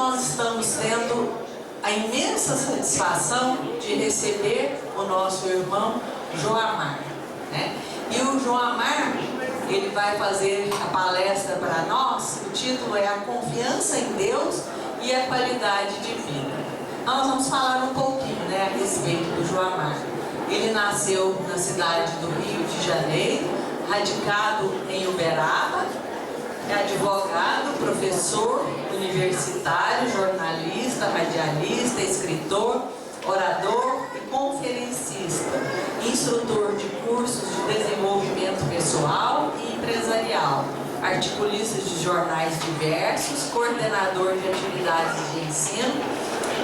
nós estamos tendo a imensa satisfação de receber o nosso irmão Joamar, né? E o Joamar, ele vai fazer a palestra para nós. O título é A Confiança em Deus e a Qualidade de Vida. Nós vamos falar um pouquinho, né, a respeito do Joamar. Ele nasceu na cidade do Rio de Janeiro, radicado em Uberaba, é advogado, professor universitário, jornalista, radialista, escritor, orador e conferencista, instrutor de cursos de desenvolvimento pessoal e empresarial, articulista de jornais diversos, coordenador de atividades de ensino,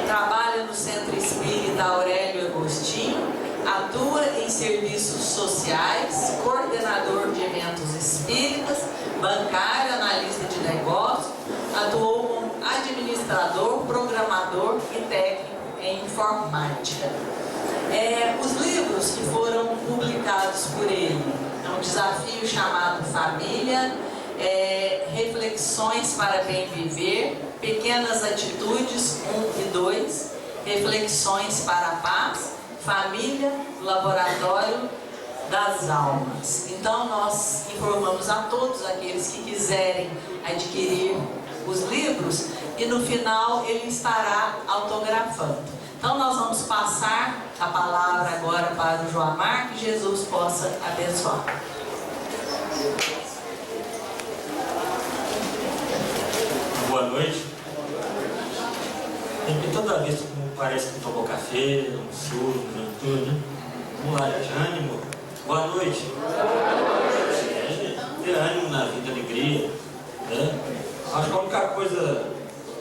trabalha no Centro Espírita Aurélio Agostinho, atua em serviços sociais, coordenador de eventos espíritas, bancário, analista de negócios, atuou como administrador, programador e técnico em informática. Os livros que foram publicados por ele, é um desafio chamado Família, Reflexões para Bem Viver, Pequenas Atitudes 1 e 2, Reflexões para a Paz, Família, Laboratório das Almas. Então nós informamos a todos aqueles que quiserem adquirir os livros e no final ele estará autografando. Então nós vamos passar a palavra agora para o Joamar, que Jesus possa abençoar. Boa noite. E toda vez que parece que tomou café, almoçou, tudo, né? Vamos lá, de ânimo. Boa noite. Ter ânimo na vida, alegria, né? Acho que a única coisa,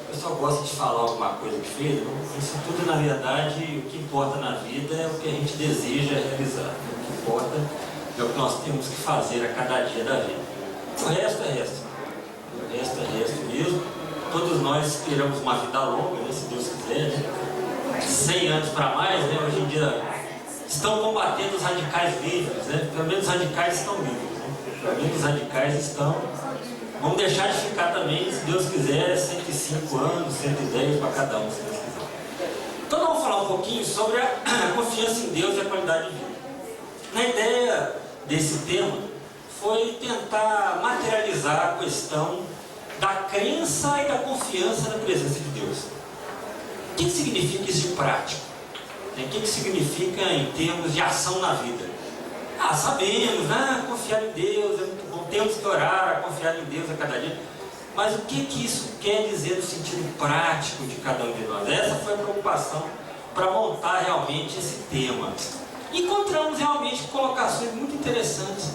o pessoal gosta de falar alguma coisa que fez, isso tudo na verdade, o que importa na vida é o que a gente deseja realizar. O que importa é o que nós temos que fazer a cada dia da vida. O resto é resto. O resto é resto mesmo. Todos nós esperamos uma vida longa, né, se Deus quiser, né? 100 anos para mais, né? Hoje em dia estão combatendo os radicais vivos, né? Pelo menos os radicais estão vivos, né? Pelo menos os radicais estão. Vamos deixar de ficar também, se Deus quiser, 105 anos, 110 para cada um, se Deus quiser. Então vamos falar um pouquinho sobre a confiança em Deus e a qualidade de vida. A ideia desse tema foi tentar materializar a questão da crença e da confiança na presença de Deus. O que significa isso de prático? O que significa em termos de ação na vida? Sabemos, confiar em Deus é muito bom, temos que orar, confiar em Deus a cada dia. Mas o que isso quer dizer no sentido prático de cada um de nós? Essa foi a preocupação para montar realmente esse tema. Encontramos realmente colocações muito interessantes,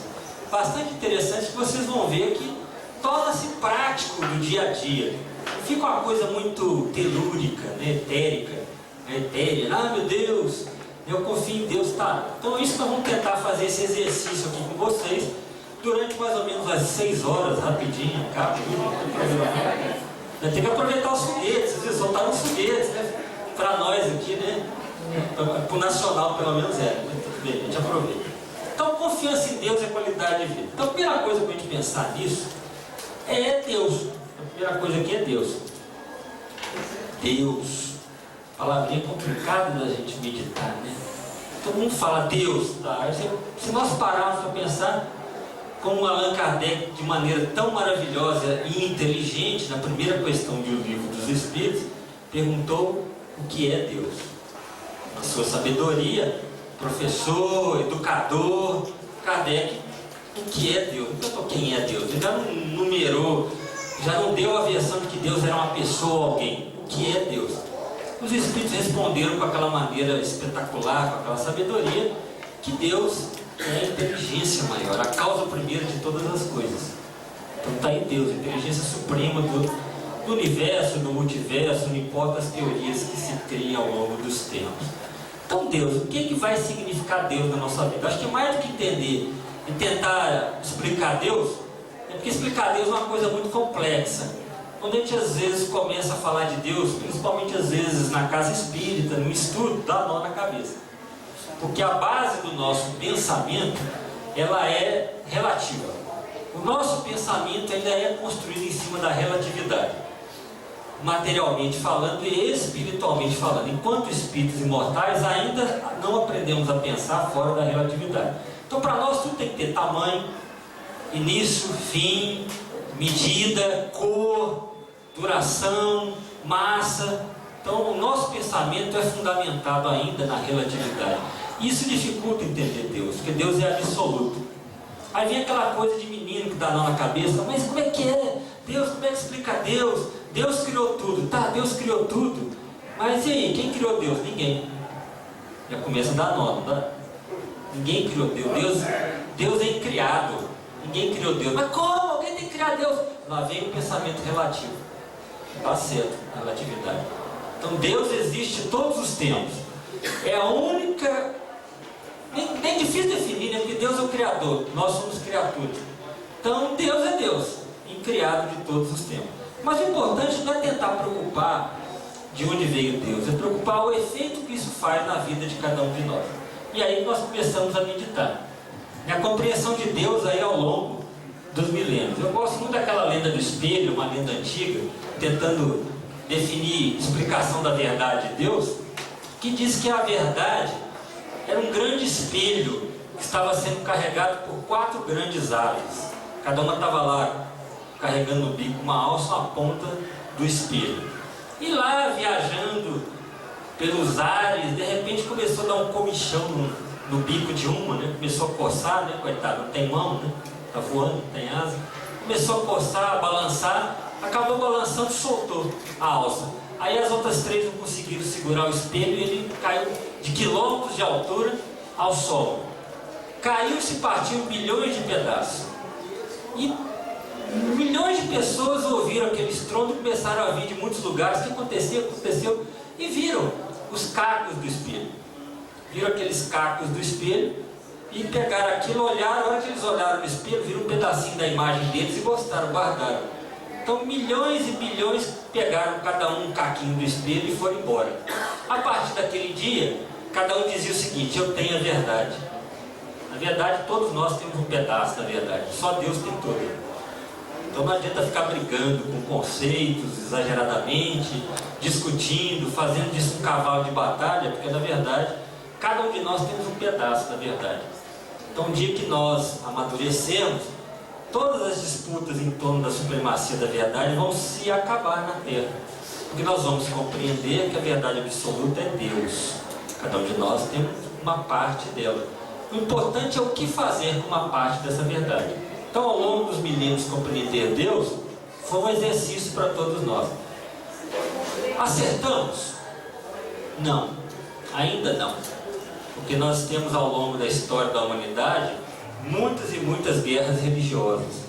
bastante interessantes, que vocês vão ver que torna-se prático no dia a dia. Não fica uma coisa muito telúrica, né? Etérea. Meu Deus, eu confio em Deus, tá? Então isso nós vamos tentar fazer esse exercício aqui com vocês durante mais ou menos as 6 horas, rapidinho, acaba tudo. Vai ter que aproveitar os foguetes, vocês soltaram os foguetes, né? Para nós aqui, né? Para o nacional pelo menos tudo bem, a gente aproveita. Então confiança em Deus é qualidade de vida. Então a primeira coisa para a gente pensar nisso é Deus. A primeira coisa aqui é Deus. Deus. Palavrinha complicada da gente meditar, né? Todo mundo fala Deus, tá? Se nós pararmos para pensar, como Allan Kardec, de maneira tão maravilhosa e inteligente, na primeira questão de O Livro dos Espíritos, perguntou o que é Deus. Na sua sabedoria, professor, educador, Kardec, o que é Deus? Então, quem é Deus? Ele já não numerou, já não deu a versão de que Deus era uma pessoa ou alguém. O que é Deus? Os Espíritos responderam com aquela maneira espetacular, com aquela sabedoria, que Deus é a inteligência maior, a causa primeira de todas as coisas. Então está em Deus, a inteligência suprema do universo, do multiverso, não importa as teorias que se criam ao longo dos tempos. Então Deus, o que vai significar Deus na nossa vida? Acho que mais do que entender e tentar explicar Deus, é porque explicar Deus é uma coisa muito complexa. Quando a gente às vezes começa a falar de Deus, principalmente às vezes na casa espírita, no estudo, dá nó na cabeça. Porque a base do nosso pensamento, ela é relativa. O nosso pensamento ainda é construído em cima da relatividade. materialmente falando e espiritualmente falando. Enquanto espíritos imortais, ainda não aprendemos a pensar fora da relatividade. Então, para nós, tudo tem que ter tamanho, início, fim, medida, cor, duração, massa. Então, o nosso pensamento é fundamentado ainda na relatividade. Isso dificulta entender Deus, porque Deus é absoluto. Aí vem aquela coisa de menino que dá nó na cabeça, mas como é que é? Deus, como é que explica Deus? Deus criou tudo. Tá, Deus criou tudo. Mas e aí, quem criou Deus? Ninguém. Já começa a dar nó, não dá? Ninguém criou Deus. Deus é incriado. Ninguém criou Deus. Mas como? Alguém tem que criar Deus? Lá vem o pensamento relativo. Está certo, a relatividade. Então Deus existe todos os tempos. É a única... Nem difícil definir, né? Porque Deus é o Criador. Nós somos criaturas. Então Deus é Deus, incriado de todos os tempos. Mas o importante não é tentar preocupar de onde veio Deus, é preocupar o efeito que isso faz na vida de cada um de nós. E aí nós começamos a meditar. E a compreensão de Deus aí ao longo dos milênios. Eu gosto muito daquela lenda do espelho, uma lenda antiga, tentando definir explicação da verdade de Deus, que diz que a verdade era um grande espelho que estava sendo carregado por 4 grandes aves. Cada uma estava lá carregando no bico uma alça, uma ponta do espelho. E lá, viajando pelos ares, de repente começou a dar um comichão no bico de uma, né? Começou a coçar, né? Coitado, não tem mão, né? Está voando, não tem asa. Começou a coçar, a balançar, acabou balançando e soltou a alça. Aí as outras 3 não conseguiram segurar o espelho e ele caiu de quilômetros de altura ao solo. Caiu e se partiu em milhões de pedaços. E milhões de pessoas ouviram aquele estrondo e começaram a vir de muitos lugares. O que aconteceu? E viram os cacos do espelho. Viram aqueles cacos do espelho e pegaram aquilo, olharam. A hora que eles olharam no espelho, viram um pedacinho da imagem deles e gostaram, guardaram. Então milhões e bilhões pegaram cada um caquinho do espelho e foram embora. A partir daquele dia, cada um dizia o seguinte: eu tenho a verdade. Na verdade, todos nós temos um pedaço da verdade, só Deus tem todo. Então não adianta ficar brigando com conceitos exageradamente, discutindo, fazendo disso um cavalo de batalha, porque na verdade, cada um de nós temos um pedaço da verdade. Então um dia que nós amadurecemos, todas as disputas em torno da supremacia da verdade vão se acabar na Terra. Porque nós vamos compreender que a verdade absoluta é Deus. Cada um de nós tem uma parte dela. O importante é o que fazer com uma parte dessa verdade. Então, ao longo dos milênios, compreender Deus foi um exercício para todos nós. Acertamos? Não. Ainda não. Porque nós temos ao longo da história da humanidade muitas e muitas guerras religiosas,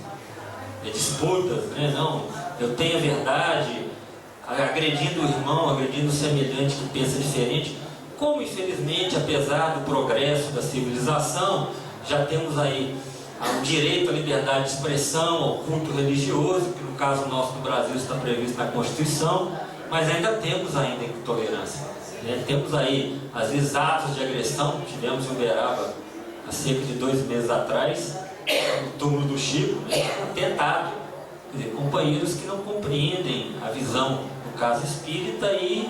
disputas, né? Não, eu tenho a verdade, agredindo o irmão, agredindo o semelhante que pensa diferente. Como infelizmente, apesar do progresso da civilização, já temos aí o direito à liberdade de expressão, ao culto religioso, que no caso nosso no Brasil está previsto na Constituição, mas ainda temos ainda intolerância, né? Temos aí às vezes atos de agressão. Tivemos em Uberaba há cerca de 2 meses atrás, no túmulo do Chico, né, atentado. Quer dizer, companheiros que não compreendem a visão, no caso espírita, e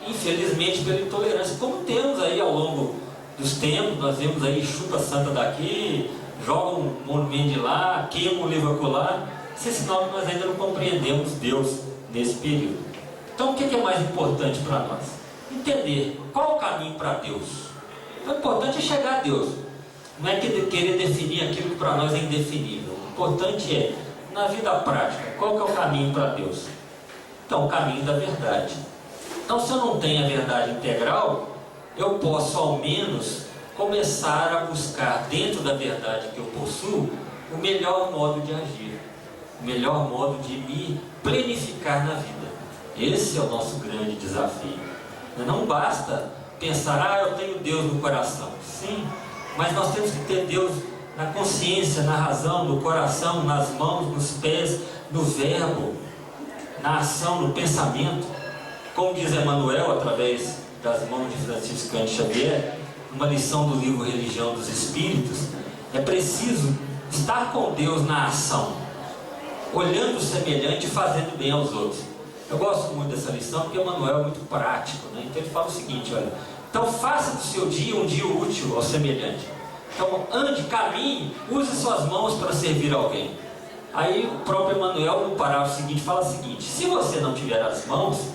infelizmente pela intolerância, como temos aí ao longo dos tempos. Nós vemos aí chuta santa daqui, joga um monumento de lá, queima um livro acolá. Isso é sinal que nós ainda não compreendemos Deus nesse período. Então o que é mais importante para nós? Entender qual o caminho para Deus. Então, o importante é chegar a Deus. Não é querer definir aquilo que para nós é indefinível. O importante é, na vida prática, qual que é o caminho para Deus? Então, o caminho da verdade. Então, se eu não tenho a verdade integral, eu posso ao menos começar a buscar dentro da verdade que eu possuo o melhor modo de agir, o melhor modo de me planificar na vida. Esse é o nosso grande desafio. Não basta pensar, eu tenho Deus no coração. Sim, mas nós temos que ter Deus na consciência, na razão, no coração, nas mãos, nos pés, no verbo, na ação, no pensamento. Como diz Emmanuel, através das mãos de Francisco Cândido Xavier, uma lição do livro Religião dos Espíritos, é preciso estar com Deus na ação, olhando o semelhante e fazendo bem aos outros. Eu gosto muito dessa lição porque Emmanuel é muito prático, né? Então ele fala o seguinte, olha, então faça do seu dia um dia útil ao semelhante. Então ande, caminhe, use suas mãos para servir alguém. Aí o próprio Emmanuel no parágrafo seguinte fala o seguinte: se você não tiver as mãos,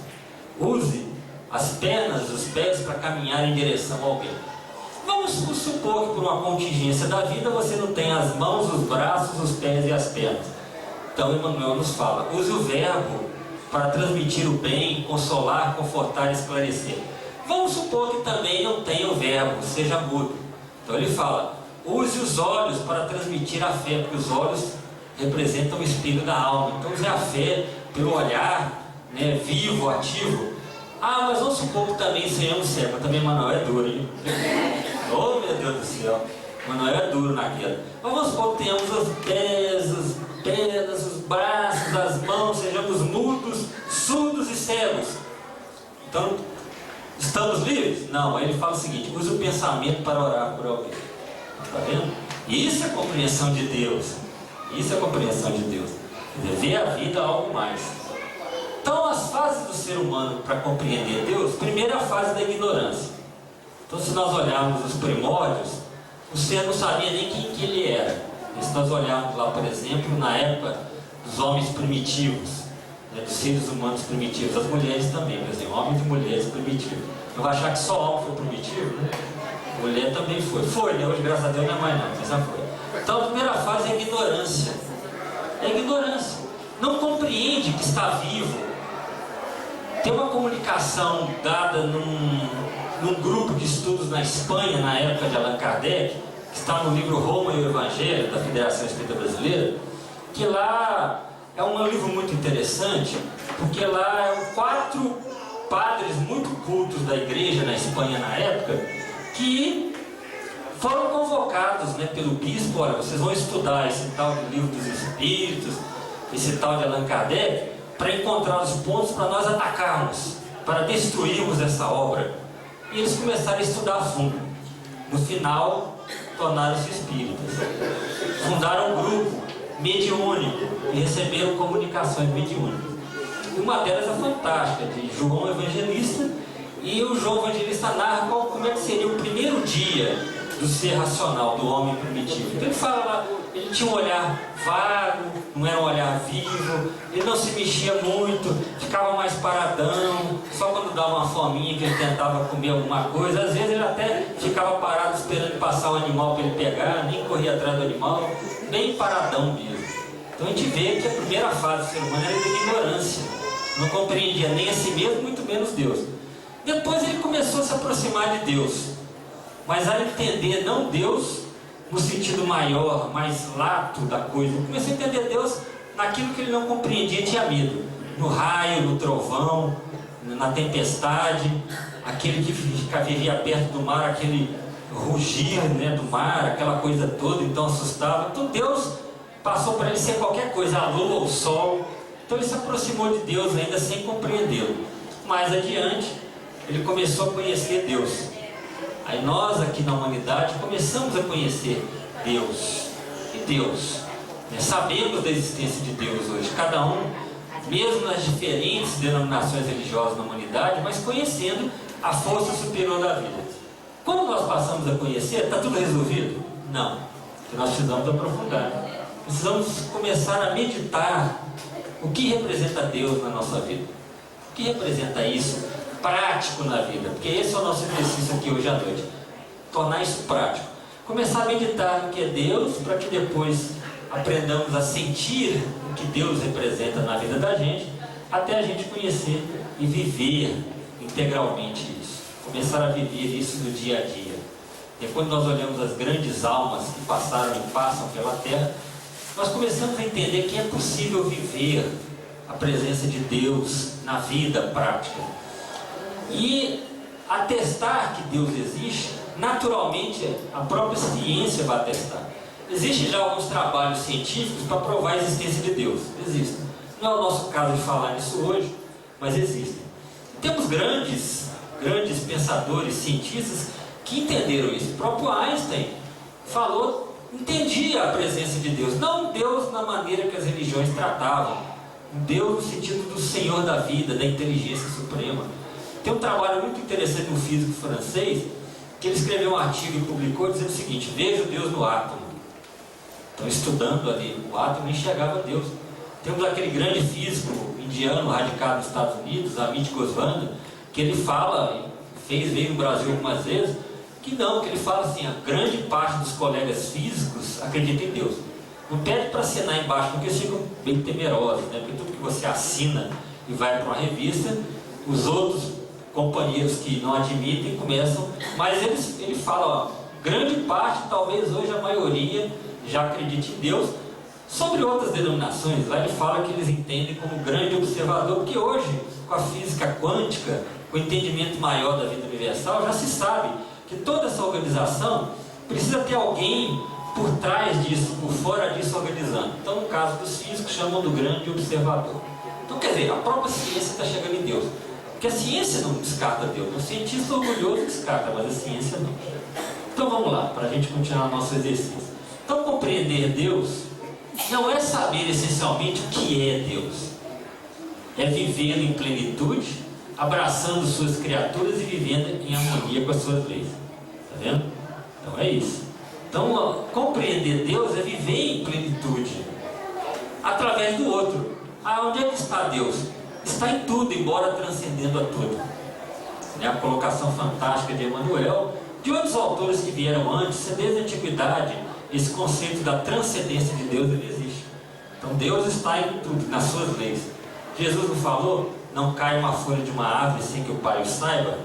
use as pernas, os pés para caminhar em direção a alguém. Vamos supor que por uma contingência da vida você não tem as mãos, os braços, os pés e as pernas. Então Emmanuel nos fala, use o verbo para transmitir o bem, consolar, confortar e esclarecer. Vamos supor que também não tenha o verbo, seja mudo. Então ele fala, use os olhos para transmitir a fé, porque os olhos representam o espelho da alma. Então use a fé pelo olhar, né, vivo, ativo. Ah, mas vamos supor que também sejamos cegos. Também Emmanuel é duro, hein? Oh, meu Deus do céu. Emmanuel é duro naquela. Mas vamos supor que tenhamos os pés, as pernas, os braços, as mãos, sejamos mudos, surdos e cegos. Então, estamos livres? Não, aí ele fala o seguinte, use o pensamento para orar por alguém. Está vendo? Isso é compreensão de Deus. Isso é compreensão de Deus. Ver a vida é algo mais. Então, as fases do ser humano para compreender Deus, primeiro é a fase da ignorância. Então, se nós olharmos os primórdios, o ser não sabia nem quem que ele era. E se nós olharmos lá, por exemplo, na época dos homens primitivos, né, dos seres humanos primitivos, as mulheres também, por exemplo, homens e mulheres primitivos. Eu vou achar que só homem foi primitivo, né? Mulher também foi. Foi, né? Hoje, graças a Deus, não é mais não, mas já foi. Então, a primeira fase é a ignorância. É a ignorância. Não compreende que está vivo. Tem uma comunicação dada num grupo de estudos na Espanha, na época de Allan Kardec, que está no livro Roma e o Evangelho, da Federação Espírita Brasileira, que lá é um livro muito interessante, porque lá eram 4 padres muito cultos da igreja na Espanha na época, que foram convocados, né, pelo bispo, olha, vocês vão estudar esse tal do livro dos Espíritos, esse tal de Allan Kardec, para encontrar os pontos para nós atacarmos, para destruirmos essa obra. E eles começaram a estudar a fundo. No final, tornaram-se espíritas. Fundaram um grupo mediúnico e receberam comunicações mediúnicas. E uma delas é fantástica, de João Evangelista. E o João Evangelista narra como é que seria o primeiro dia do ser racional, do homem primitivo. Então ele fala lá, ele tinha um olhar vago, não era um olhar vivo, ele não se mexia muito, ficava mais paradão, só quando dava uma fominha que ele tentava comer alguma coisa, às vezes ele até ficava parado esperando passar o animal para ele pegar, nem corria atrás do animal, bem paradão mesmo. Então a gente vê que a primeira fase do ser humano era de ignorância, não compreendia nem a si mesmo, muito menos Deus. Depois ele começou a se aproximar de Deus, mas a entender não Deus no sentido maior, mais lato da coisa. Ele começou a entender Deus naquilo que ele não compreendia e tinha medo. No raio, no trovão, na tempestade, aquele que vivia perto do mar, aquele rugir, né, do mar, aquela coisa toda, então assustava. Então Deus passou para ele ser qualquer coisa, a lua, o sol. Então ele se aproximou de Deus ainda sem compreendê-lo. Mais adiante, ele começou a conhecer Deus. Aí nós aqui na humanidade começamos a conhecer Deus. E Deus, né? Sabemos da existência de Deus hoje. Cada um, mesmo nas diferentes denominações religiosas na humanidade, mas conhecendo a força superior da vida. Quando nós passamos a conhecer, está tudo resolvido? Não. Porque nós precisamos aprofundar. Precisamos começar a meditar o que representa Deus na nossa vida. O que representa isso prático na vida, porque esse é o nosso exercício aqui hoje à noite, tornar isso prático, começar a meditar no que é Deus, para que depois aprendamos a sentir o que Deus representa na vida da gente, até a gente conhecer e viver integralmente isso, começar a viver isso no dia a dia. E quando nós olhamos as grandes almas que passaram e passam pela Terra, nós começamos a entender que é possível viver a presença de Deus na vida prática. E atestar que Deus existe, naturalmente a própria ciência vai atestar. Existem já alguns trabalhos científicos para provar a existência de Deus. Existem. Não é o nosso caso de falar nisso hoje, mas existem. Temos grandes pensadores, cientistas que entenderam isso. O próprio Einstein entendia a presença de Deus. Não Deus na maneira que as religiões tratavam, Um Deus no sentido do Senhor da vida, da inteligência suprema. Tem um trabalho muito interessante de um físico francês, que ele escreveu um artigo e publicou dizendo o seguinte: veja Deus no átomo. Então, estudando ali o átomo, enxergava Deus. Temos aquele grande físico indiano radicado nos Estados Unidos, Amit Goswami, que ele fala, veio no Brasil algumas vezes, que ele fala assim: a grande parte dos colegas físicos acredita em Deus. Não pede para assinar embaixo, porque eles ficam bem temerosos, né? Porque tudo que você assina e vai para uma revista, os outros companheiros que não admitem começam, mas ele fala, grande parte, talvez hoje a maioria, já acredite em Deus. Sobre outras denominações, lá ele fala que eles entendem como grande observador, porque hoje, com a física quântica, com o entendimento maior da vida universal, já se sabe que toda essa organização precisa ter alguém por trás disso, por fora disso, organizando. Então, no caso dos físicos, chamam do grande observador. Então, quer dizer, a própria ciência está chegando em Deus. Porque a ciência não descarta Deus. O cientista orgulhoso descarta, mas a ciência não. Então, vamos lá, para a gente continuar nosso exercício. Então, compreender Deus não é saber essencialmente o que é Deus. É vivendo em plenitude, abraçando suas criaturas e vivendo em harmonia com as suas leis. Está vendo? Então é isso. Então, compreender Deus é viver em plenitude através do outro. Onde é que está Deus? Está em tudo, embora transcendendo a tudo. É a colocação fantástica de Emmanuel, de outros autores que vieram antes. Desde a antiguidade, esse conceito da transcendência de Deus, ele existe. Então Deus está em tudo, nas suas leis. Jesus não falou: não cai uma folha de uma árvore sem que o Pai o saiba?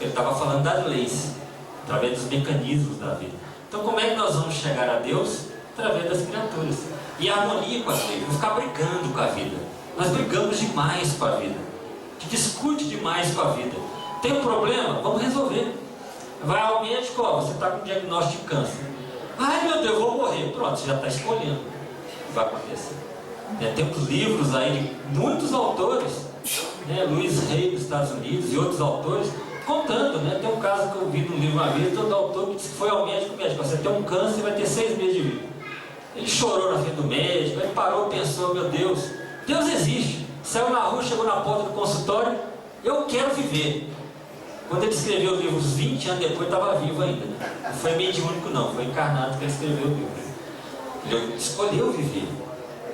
Ele estava falando das leis, através dos mecanismos da vida. Então, como é que nós vamos chegar a Deus? Através das criaturas. E a harmonia com as leis, não ficar brigando com a vida. Nós brigamos demais com a vida. A gente discute demais com a vida. Tem um problema? Vamos resolver. Vai ao médico, você está com diagnóstico de câncer. Ai meu Deus, eu vou morrer. Pronto, você já está escolhendo o que vai acontecer. Temos livros aí de muitos autores, Luiz Hay dos Estados Unidos e outros autores, contando, Tem um caso que eu vi no livro uma vez, todo autor que disse que foi ao médico, você tem um câncer e vai ter 6 meses de vida. Ele chorou na frente do médico, ele parou e pensou: meu Deus existe. Saiu na rua, chegou na porta do consultório: eu quero viver. Quando ele escreveu o livro, uns 20 anos depois, estava vivo ainda. Não foi mediúnico não, foi encarnado que ele escreveu o livro. Ele escolheu viver.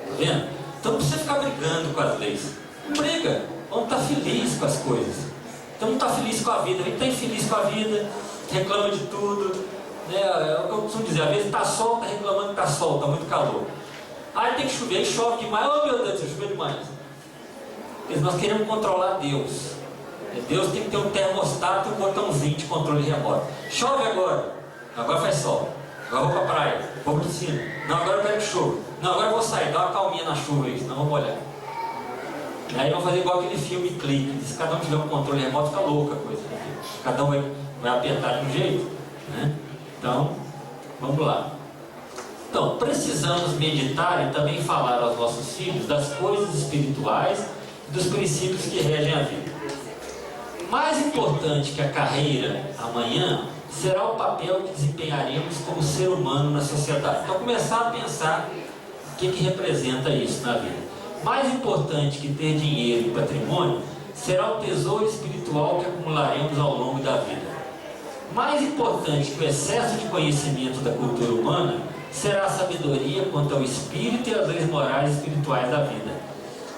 Está vendo? Então não precisa ficar brigando com as leis. Não briga, vamos estar felizes com as coisas. Então não está feliz com a vida, a gente está infeliz com a vida, reclama de tudo, É o que eu costumo dizer: às vezes está sol, está reclamando que está sol, está muito calor. Aí tem que chover, aí chove demais, oh meu Deus, choveu demais. Porque nós queremos controlar Deus. Deus tem que ter um termostato e um botãozinho de controle remoto. Chove agora faz sol. Agora vou para a praia, vou para a piscina. Não, agora eu quero que chova. Não, agora eu vou sair, dá uma calminha na chuva aí, senão vamos olhar. Aí vamos fazer igual aquele filme Clique. Se cada um tiver um controle remoto, fica louca a coisa. Cada um vai apertar de um jeito, Então, vamos lá. Então, precisamos meditar e também falar aos nossos filhos das coisas espirituais e dos princípios que regem a vida. Mais importante que a carreira amanhã será o papel que desempenharemos como ser humano na sociedade. Então, começar a pensar o que representa isso na vida. Mais importante que ter dinheiro e patrimônio será o tesouro espiritual que acumularemos ao longo da vida. Mais importante que o excesso de conhecimento da cultura humana será a sabedoria quanto ao espírito e às leis morais e espirituais da vida.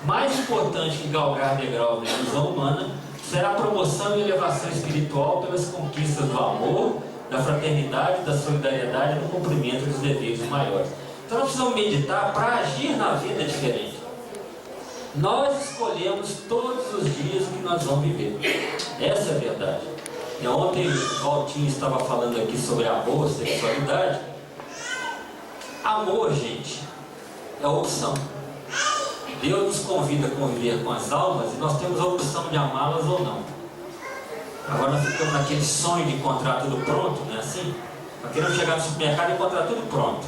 Mais importante que galgar degrau na ilusão humana será a promoção e elevação espiritual pelas conquistas do amor, da fraternidade, da solidariedade e do cumprimento dos deveres maiores. Então nós precisamos meditar para agir na vida diferente. Nós escolhemos todos os dias o que nós vamos viver. Essa é a verdade. Ontem o Valtinho estava falando aqui sobre amor, sexualidade. Amor, gente, é opção. Deus nos convida a conviver com as almas e nós temos a opção de amá-las ou não. Agora nós ficamos naquele sonho de encontrar tudo pronto, não é assim? Nós queremos chegar no supermercado e encontrar tudo pronto.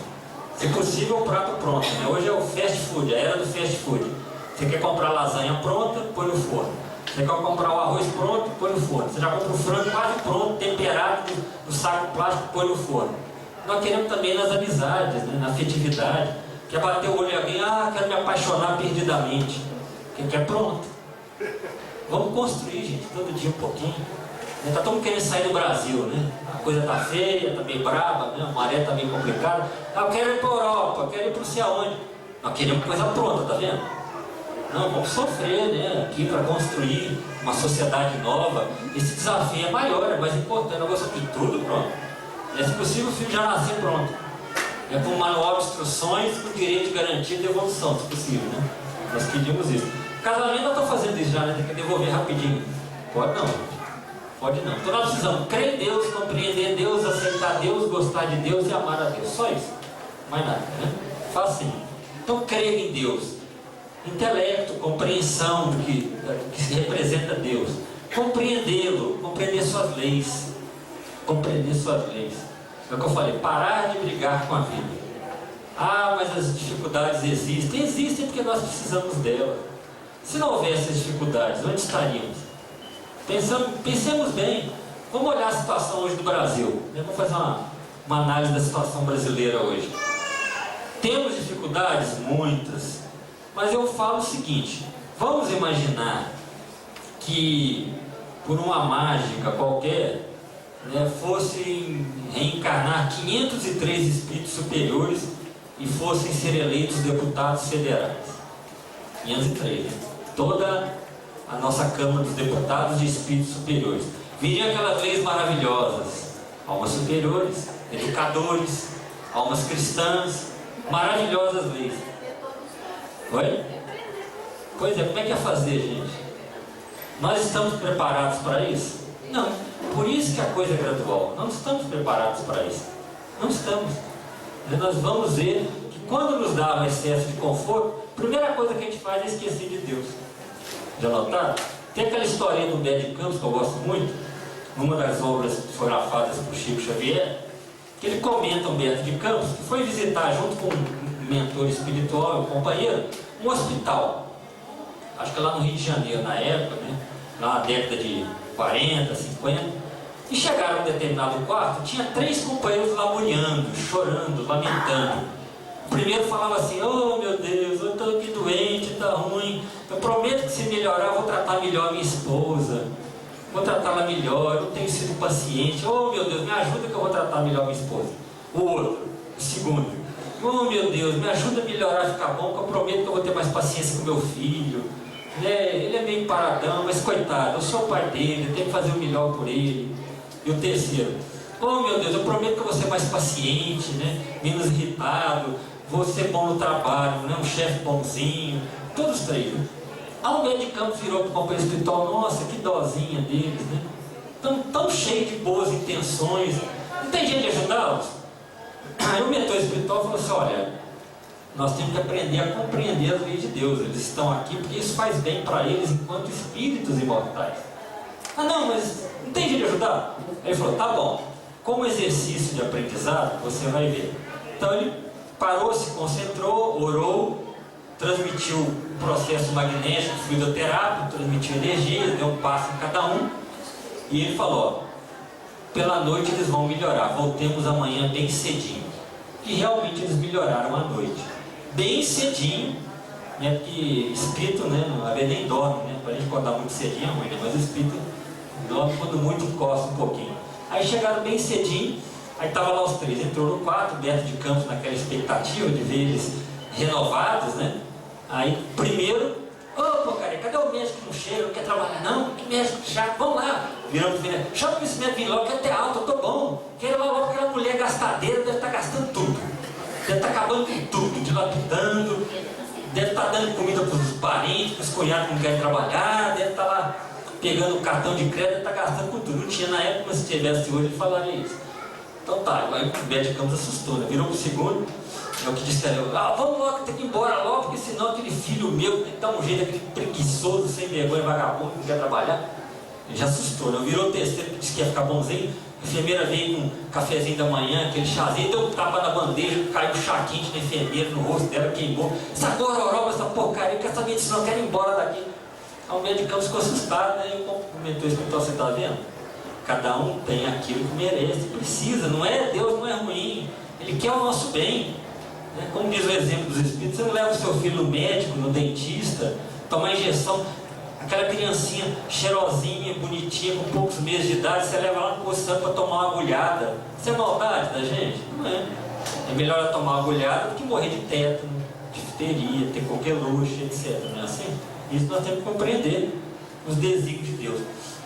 Se possível, o prato pronto, Hoje é o fast food, a era do fast food. Você quer comprar lasanha pronta, põe no forno. Você quer comprar o arroz pronto, põe no forno. Você já compra o frango quase pronto, temperado, no saco plástico, põe no forno. Nós queremos também nas amizades, na afetividade. Quer bater o olho em alguém, quero me apaixonar perdidamente. Quem quer pronto. Vamos construir, gente, todo dia um pouquinho. Está todo mundo querendo sair do Brasil, né? A coisa está feia, está meio brava, né? A maré está meio complicada. Eu quero ir para a Europa, eu quero ir para não sei aonde. Nós queremos coisa pronta, tá vendo? Não, vamos sofrer, né? Aqui para construir uma sociedade nova. Esse desafio é maior, é mais importante. Nós gostamos de tudo pronto. É, se possível, o filho já nascer pronto. É com um manual de instruções, com direito de garantia e devolução, se possível, né? Nós pedimos isso. Casamento, eu estou fazendo isso já, né? Tem que devolver rapidinho. Pode não. Pode não. Então nós precisamos crer em Deus, compreender Deus, aceitar Deus, gostar de Deus e amar a Deus. Só isso. Mais nada, né? Facinho. Então crer em Deus. Intelecto, compreensão do que se representa Deus. Compreendê-lo, compreender suas leis. Compreender suas leis. É o que eu falei, parar de brigar com a vida. Ah, mas as dificuldades existem. Existem porque nós precisamos delas. Se não houvesse as dificuldades, onde estaríamos? Pensemos bem. Vamos olhar a situação hoje do Brasil. Vamos fazer uma análise da situação brasileira hoje. Temos dificuldades? Muitas. Mas eu falo o seguinte: vamos imaginar que por uma mágica qualquer, né, fossem reencarnar 503 espíritos superiores e fossem ser eleitos deputados federais. 503, né? Toda a nossa Câmara dos Deputados de Espíritos Superiores. Viriam aquelas leis maravilhosas. Almas superiores, educadores, almas cristãs, maravilhosas leis. Oi? Pois é, como é que ia fazer, gente? Nós estamos preparados para isso? Não. Por isso que a coisa é gradual. Não estamos preparados para isso. Não estamos. Nós vamos ver que quando nos dá um excesso de conforto, a primeira coisa que a gente faz é esquecer de Deus. Já notaram? Tem aquela historinha do Humberto de Campos que eu gosto muito, numa das obras fotografadas por Chico Xavier, que ele comenta, Humberto de Campos, que foi visitar junto com um mentor espiritual, um companheiro, um hospital. Acho que lá no Rio de Janeiro, na época, né? Lá na década de 40, 50. E chegaram a um determinado quarto, tinha 3 companheiros lamuriando, chorando, lamentando. O primeiro falava assim: oh meu Deus, eu estou aqui doente, está ruim, eu prometo que se melhorar eu vou tratar melhor a minha esposa, vou tratá-la melhor, eu tenho sido paciente, oh meu Deus, me ajuda que eu vou tratar melhor a minha esposa. O outro, o segundo: oh meu Deus, me ajuda a melhorar, a ficar bom, que eu prometo que eu vou ter mais paciência com meu filho, ele é meio paradão, mas coitado, eu sou o pai dele, eu tenho que fazer o melhor por ele. E o terceiro: oh meu Deus, eu prometo que eu vou ser mais paciente, né? Menos irritado, vou ser bom no trabalho, né? Um chefe bonzinho. Todos 3, né? A Humberto de Campos virou para o companheiro espiritual: nossa, que dozinha deles, né? Tão cheio de boas intenções, não tem jeito de ajudá-los? Aí o mentor espiritual falou assim: olha, nós temos que aprender a compreender as leis de Deus. Eles estão aqui porque isso faz bem para eles enquanto espíritos imortais. Ah não, mas não tem jeito de ajudar? Aí ele falou: tá bom, como exercício de aprendizado, você vai ver. Então ele parou, se concentrou, orou, transmitiu o processo magnético, fluidoterápico, transmitiu energia, deu um passo em cada um, e ele falou: ó, pela noite eles vão melhorar, voltemos amanhã bem cedinho. E realmente eles melhoraram à noite, bem cedinho, né? Porque espírito, né, a ver nem dorme, né? Para a gente acordar muito cedinho é ruim, né? Mas o espírito dorme quando muito encosta um pouquinho. Aí chegaram bem cedinho. Aí estava lá os 3, entrou no quarto, Humberto de Campos naquela expectativa de ver eles renovados, né? Aí, primeiro: ô porcaria, cadê o médico que não chega, não quer trabalhar não? Que médico chato, vamos lá. Viramos pro médico: chama esse médico vir logo, que até alto, eu tô bom. Quero lá logo aquela mulher gastadeira, deve estar gastando tudo. Deve estar acabando com tudo, dilapidando, deve estar dando comida para os parentes, para os cunhados que não querem trabalhar, deve estar lá pegando o cartão de crédito, deve estar gastando com tudo. Não tinha na época, mas se tivesse hoje ele falaria isso. Então tá, aí o Humberto de Campos assustou, né? Virou pro segundo, é o que disse: vamos logo, tem que ir embora logo, porque senão aquele filho meu tem que dar um jeito, aquele preguiçoso, sem vergonha, vagabundo, que não quer trabalhar. Ele já assustou, né? Virou o terceiro, que disse que ia ficar bonzinho. A enfermeira veio com um cafezinho da manhã, aquele chazinho, deu um tapa na bandeja, caiu um chá quente na enfermeira, no rosto dela, queimou. Essa gororoba, essa porcaria, quer saber disso, não quero ir embora daqui. Aí o Humberto de Campos ficou assustado, né? E o mentor espiritual: você tá vendo? Cada um tem aquilo que merece, precisa, não é? Deus não é ruim, Ele quer o nosso bem, né? Como diz o exemplo dos espíritos: você não leva o seu filho no médico, no dentista, tomar injeção. Aquela criancinha cheirosinha, bonitinha, com poucos meses de idade, você leva lá no posto para tomar uma agulhada. Isso é maldade da gente? Não é. É melhor ela tomar uma agulhada do que morrer de tétano, difteria, ter coqueluche, etc. Não é assim? Isso nós temos que compreender os desígnios de Deus.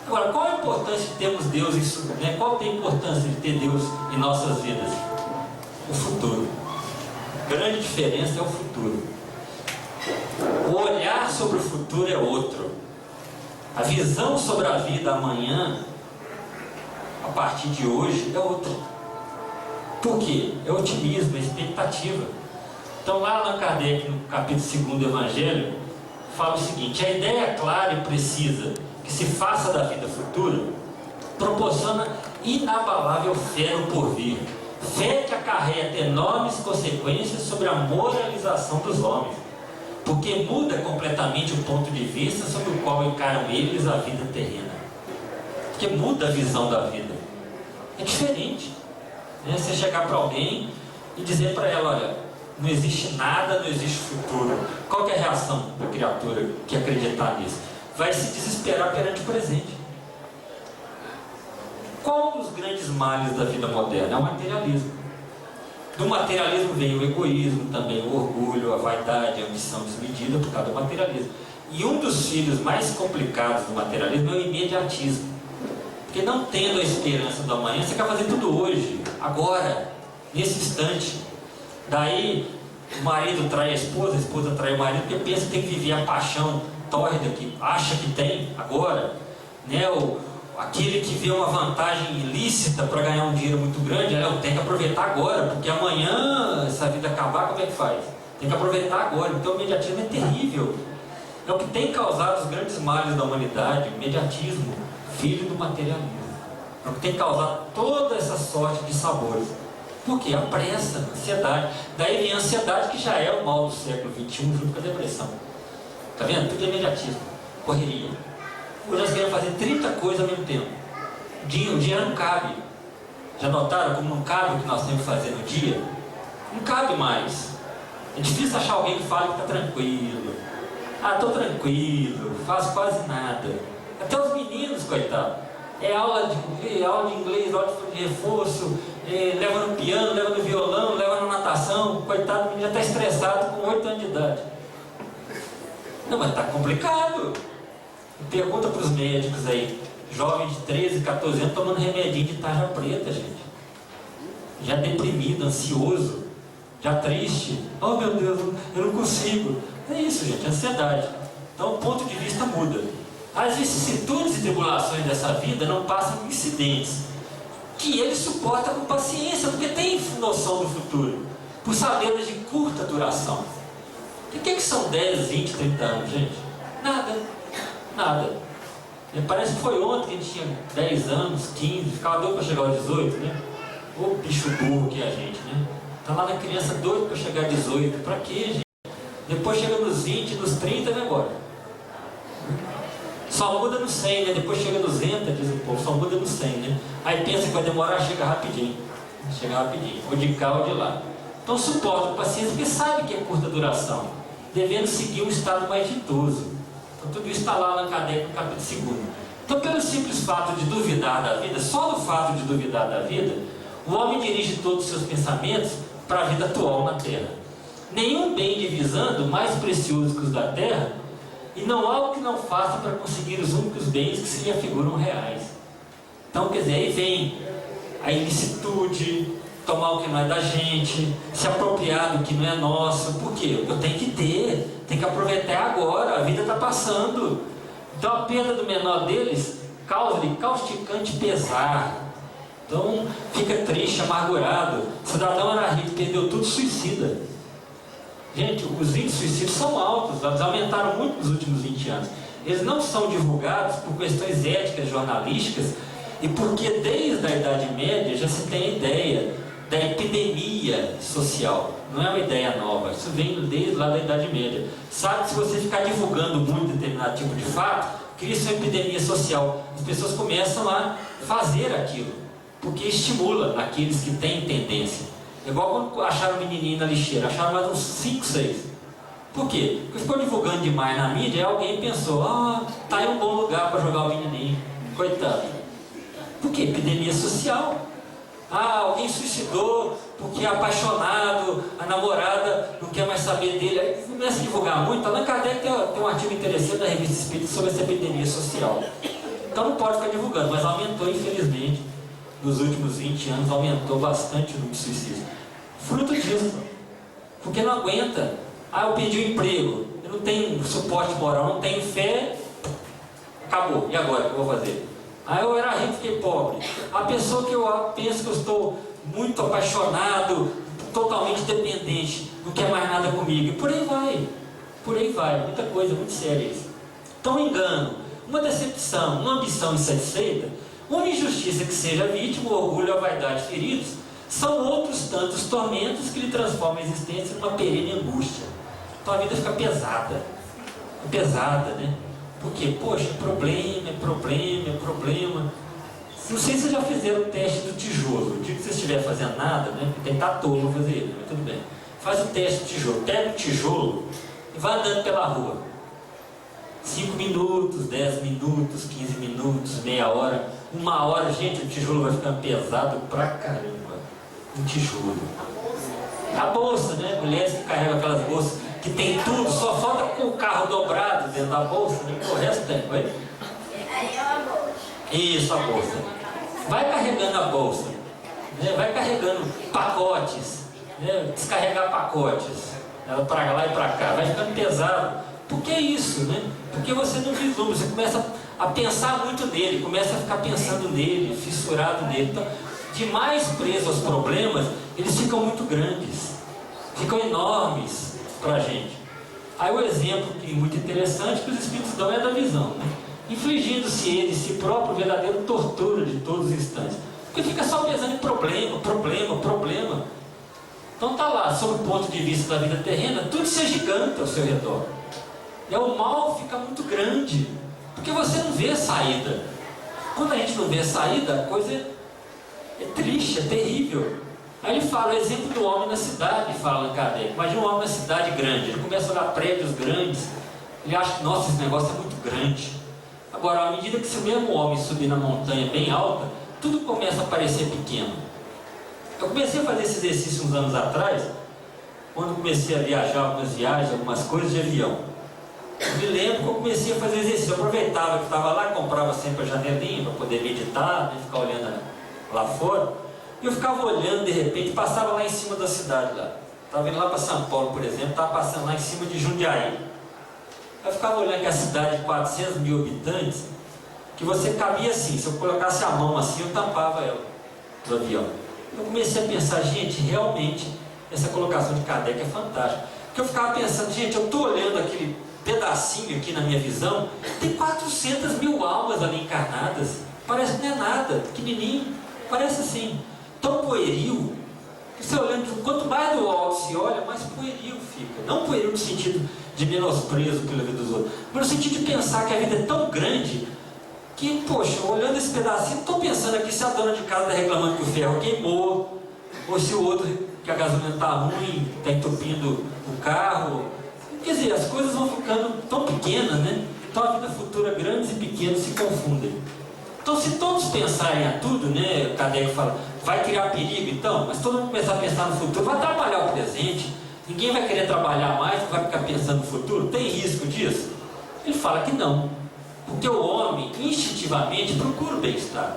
Agora, qual a importância de termos Deus isso, né? Qual tem a importância de ter Deus em nossas vidas? O futuro. A grande diferença é o futuro. O olhar sobre o futuro é outro. A visão sobre a vida amanhã, a partir de hoje, é outra. Por quê? É otimismo, é expectativa. Então lá Allan Kardec, no capítulo 2 do Evangelho, fala o seguinte: a ideia clara e precisa que se faça da vida futura proporciona inabalável fé no porvir, fé que acarreta enormes consequências sobre a moralização dos homens, porque muda completamente o ponto de vista sobre o qual encaram eles a vida terrena, porque muda a visão da vida. É diferente, né? Você chegar para alguém e dizer para ela: olha, não existe nada, não existe futuro. Qual que é a reação da criatura que acreditar nisso? Vai se desesperar perante o presente. Qual um dos grandes males da vida moderna? É o materialismo. Do materialismo vem o egoísmo, também o orgulho, a vaidade, a ambição desmedida por causa do materialismo. E um dos filhos mais complicados do materialismo é o imediatismo. Porque não tendo a esperança do amanhã, você quer fazer tudo hoje, agora, nesse instante. Daí o marido trai a esposa trai o marido, porque pensa que tem que viver a paixão tórrida que acha que tem agora, né? Aquele que vê uma vantagem ilícita para ganhar um dinheiro muito grande, eu tenho que aproveitar agora, porque amanhã, essa vida acabar, como é que faz? Tem que aproveitar agora. Então o imediatismo é terrível. É o que tem causado os grandes males da humanidade, o imediatismo, filho do materialismo. É o que tem causado toda essa sorte de sabores. Por quê? A pressa, a ansiedade. Daí vem a ansiedade, que já é o mal do século XXI, junto com a depressão. Está vendo? Tudo é imediatismo, correria. Hoje nós queremos fazer 30 coisas ao mesmo tempo. O dia não cabe. Já notaram como não cabe o que nós temos que fazer no dia? Não cabe mais. É difícil achar alguém que fale que está tranquilo. Estou tranquilo, faço quase nada. Até os meninos, coitado. É aula de inglês, aula de reforço, leva no piano, leva no violão, leva na natação. Coitado, o menino já está estressado com 8 anos de idade. Não, mas está complicado. Pergunta para os médicos aí, jovem de 13, 14 anos tomando remedinho de tarja preta, gente. Já deprimido, ansioso, já triste. Oh meu Deus, eu não consigo. É isso, gente, ansiedade. Então o ponto de vista muda. As vicissitudes e tribulações dessa vida não passam por incidentes que ele suporta com paciência, porque tem noção do futuro, por saberes de curta duração. O que são 10, 20, 30 anos, gente? Nada. Parece que foi ontem que a gente tinha 10 anos, 15, ficava doido para chegar aos 18, né? Ô bicho burro que é a gente, né? Tá lá na criança doido para chegar a 18. Para quê, gente? Depois chega nos 20, nos 30 e vai embora. Só muda no 100, né? Depois chega nos 90, diz o povo, só muda no 100, né? Aí pensa que vai demorar, chega rapidinho. Ou de cá ou de lá. Então suporta a paciência, porque sabe que é curta duração, devendo seguir um estado mais ditoso. Então tudo isso está lá na Kardec, no capítulo 2. Então, pelo simples fato de duvidar da vida, só do fato de duvidar da vida, o homem dirige todos os seus pensamentos para a vida atual na Terra. Nenhum bem divisando mais precioso que os da Terra, e não há o que não faça para conseguir os únicos bens que se lhe afiguram reais. Então, quer dizer, aí vem a ilicitude, tomar o que não é da gente, se apropriar do que não é nosso. Por quê? Eu tenho que ter, tenho que aproveitar agora, a vida está passando. Então a perda do menor deles causa-lhe causticante pesar. Então fica triste, amargurado. O cidadão era rico, perdeu tudo, suicida. Gente, os índices de suicídio são altos, eles aumentaram muito nos últimos 20 anos. Eles não são divulgados por questões éticas, jornalísticas, e porque desde a Idade Média já se tem a ideia da epidemia social. Não é uma ideia nova, isso vem desde lá da Idade Média. Sabe que se você ficar divulgando muito determinado tipo de fato, cria-se uma epidemia social. As pessoas começam a fazer aquilo, porque estimula naqueles que têm tendência. É igual quando acharam o menininho na lixeira, acharam mais uns 5, 6. Por quê? Porque ficou divulgando demais na mídia e alguém pensou, tá aí um bom lugar para jogar o menininho. Coitado. Por quê? Epidemia social. Alguém suicidou porque é apaixonado, a namorada não quer mais saber dele. Aí começa a divulgar muito. Allan Kardec tem um artigo interessante da Revista Espírita sobre essa epidemia social. Então não pode ficar divulgando, mas aumentou, infelizmente, nos últimos 20 anos, aumentou bastante o número de suicídios. Fruto disso, porque não aguenta. Eu perdi o emprego, eu não tenho suporte moral, não tenho fé, acabou, e agora o que eu vou fazer? Eu era rico, fiquei pobre. A pessoa que eu penso que eu estou muito apaixonado, totalmente dependente, não quer mais nada comigo, e por aí vai, muita coisa, muito séria isso. Então, um engano, uma decepção, uma ambição insatisfeita, uma injustiça que seja vítima, o orgulho, a vaidade feridos, são outros tantos tormentos que lhe transformam a existência numa perene angústia. Então a vida fica pesada, né? Porque, poxa, é problema. Não sei se vocês já fizeram o teste do tijolo. O dia que você estiver fazendo nada, né? Tem que estar tolo fazer ele, mas tudo bem. Faz o teste do tijolo, pega o tijolo e vai andando pela rua. 5 minutos, 10 minutos, 15 minutos, meia hora, 1 hora, gente, o tijolo vai ficando pesado pra caramba. Um tijolo. A bolsa, né? Mulheres que carregam aquelas bolsas que tem tudo, só falta com o carro dobrado dentro da bolsa, né? O resto tem, vai? Aí é uma bolsa. Isso, a bolsa. Vai carregando a bolsa, né? Vai carregando pacotes, né? Descarregar pacotes, para lá e para cá, vai ficando pesado. Por que isso, né? Porque você não vislumbra, você começa a pensar muito nele, começa a ficar pensando nele, fissurado nele. Então, demais preso aos problemas, eles ficam muito grandes, ficam enormes para a gente. Aí o exemplo que muito interessante que os Espíritos dão é da visão, né? Infligindo-se ele, si próprio, verdadeira tortura de todos os instantes. Porque fica só pensando em problema. Então tá lá, sob o ponto de vista da vida terrena, tudo se agiganta ao seu redor. E o mal fica muito grande, porque você não vê saída. Quando a gente não vê saída, a coisa é triste, é terrível. Aí ele fala o exemplo do homem na cidade, fala Kardec. Imagina um homem na cidade grande, ele começa a olhar prédios grandes, ele acha que, nossa, esse negócio é muito grande. Agora, à medida que se o mesmo homem subir na montanha bem alta, tudo começa a parecer pequeno. Eu comecei a fazer esse exercício uns anos atrás, quando comecei a viajar, algumas viagens, algumas coisas de avião. Eu me lembro que eu comecei a fazer exercício, eu aproveitava que estava lá, comprava sempre a janelinha para poder meditar, né, ficar olhando lá fora. E eu ficava olhando, de repente, passava lá em cima da cidade lá. Estava indo lá para São Paulo, por exemplo, estava passando lá em cima de Jundiaí. Eu ficava olhando que a cidade de 400 mil habitantes, que você cabia assim, se eu colocasse a mão assim, eu tampava ela do avião. Eu comecei a pensar, gente, realmente, essa colocação de Kardec é fantástica. Porque eu ficava pensando, gente, eu estou olhando aquele pedacinho aqui na minha visão, tem 400 mil almas ali encarnadas, parece que não é nada, pequenininho, parece assim, tão pueril. Você olhando, quanto mais do alto se olha, mais pueril fica. Não pueril no sentido de menosprezo pela vida dos outros, mas no sentido de pensar que a vida é tão grande que, poxa, olhando esse pedacinho, estou pensando aqui se a dona de casa está reclamando que o ferro queimou, ou se o outro, que a gasolina está ruim, está entupindo o carro. Quer dizer, as coisas vão ficando tão pequenas, né? Então a vida futura, grandes e pequenos, se confundem. Então, se todos pensarem a tudo, né? O Kardec fala, vai criar perigo então, mas todo mundo começar a pensar no futuro, vai atrapalhar o presente, ninguém vai querer trabalhar mais, vai ficar pensando no futuro, tem risco disso? Ele fala que não, porque o homem, instintivamente, procura o bem-estar.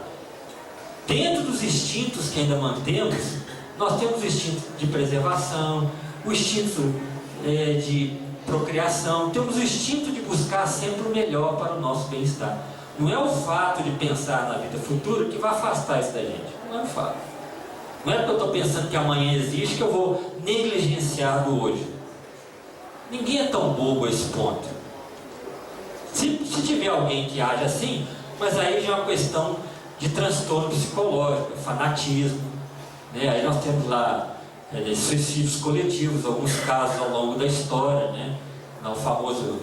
Dentro dos instintos que ainda mantemos, nós temos o instinto de preservação, o instinto de procriação, temos o instinto de buscar sempre o melhor para o nosso bem-estar. Não é o fato de pensar na vida futura que vai afastar isso da gente. Não é o fato. Não é porque eu estou pensando que amanhã existe que eu vou negligenciar do hoje. Ninguém é tão bobo a esse ponto. Se tiver alguém que age assim, mas aí já é uma questão de transtorno psicológico, fanatismo, né? Aí nós temos lá suicídios coletivos, alguns casos ao longo da história, né? O famoso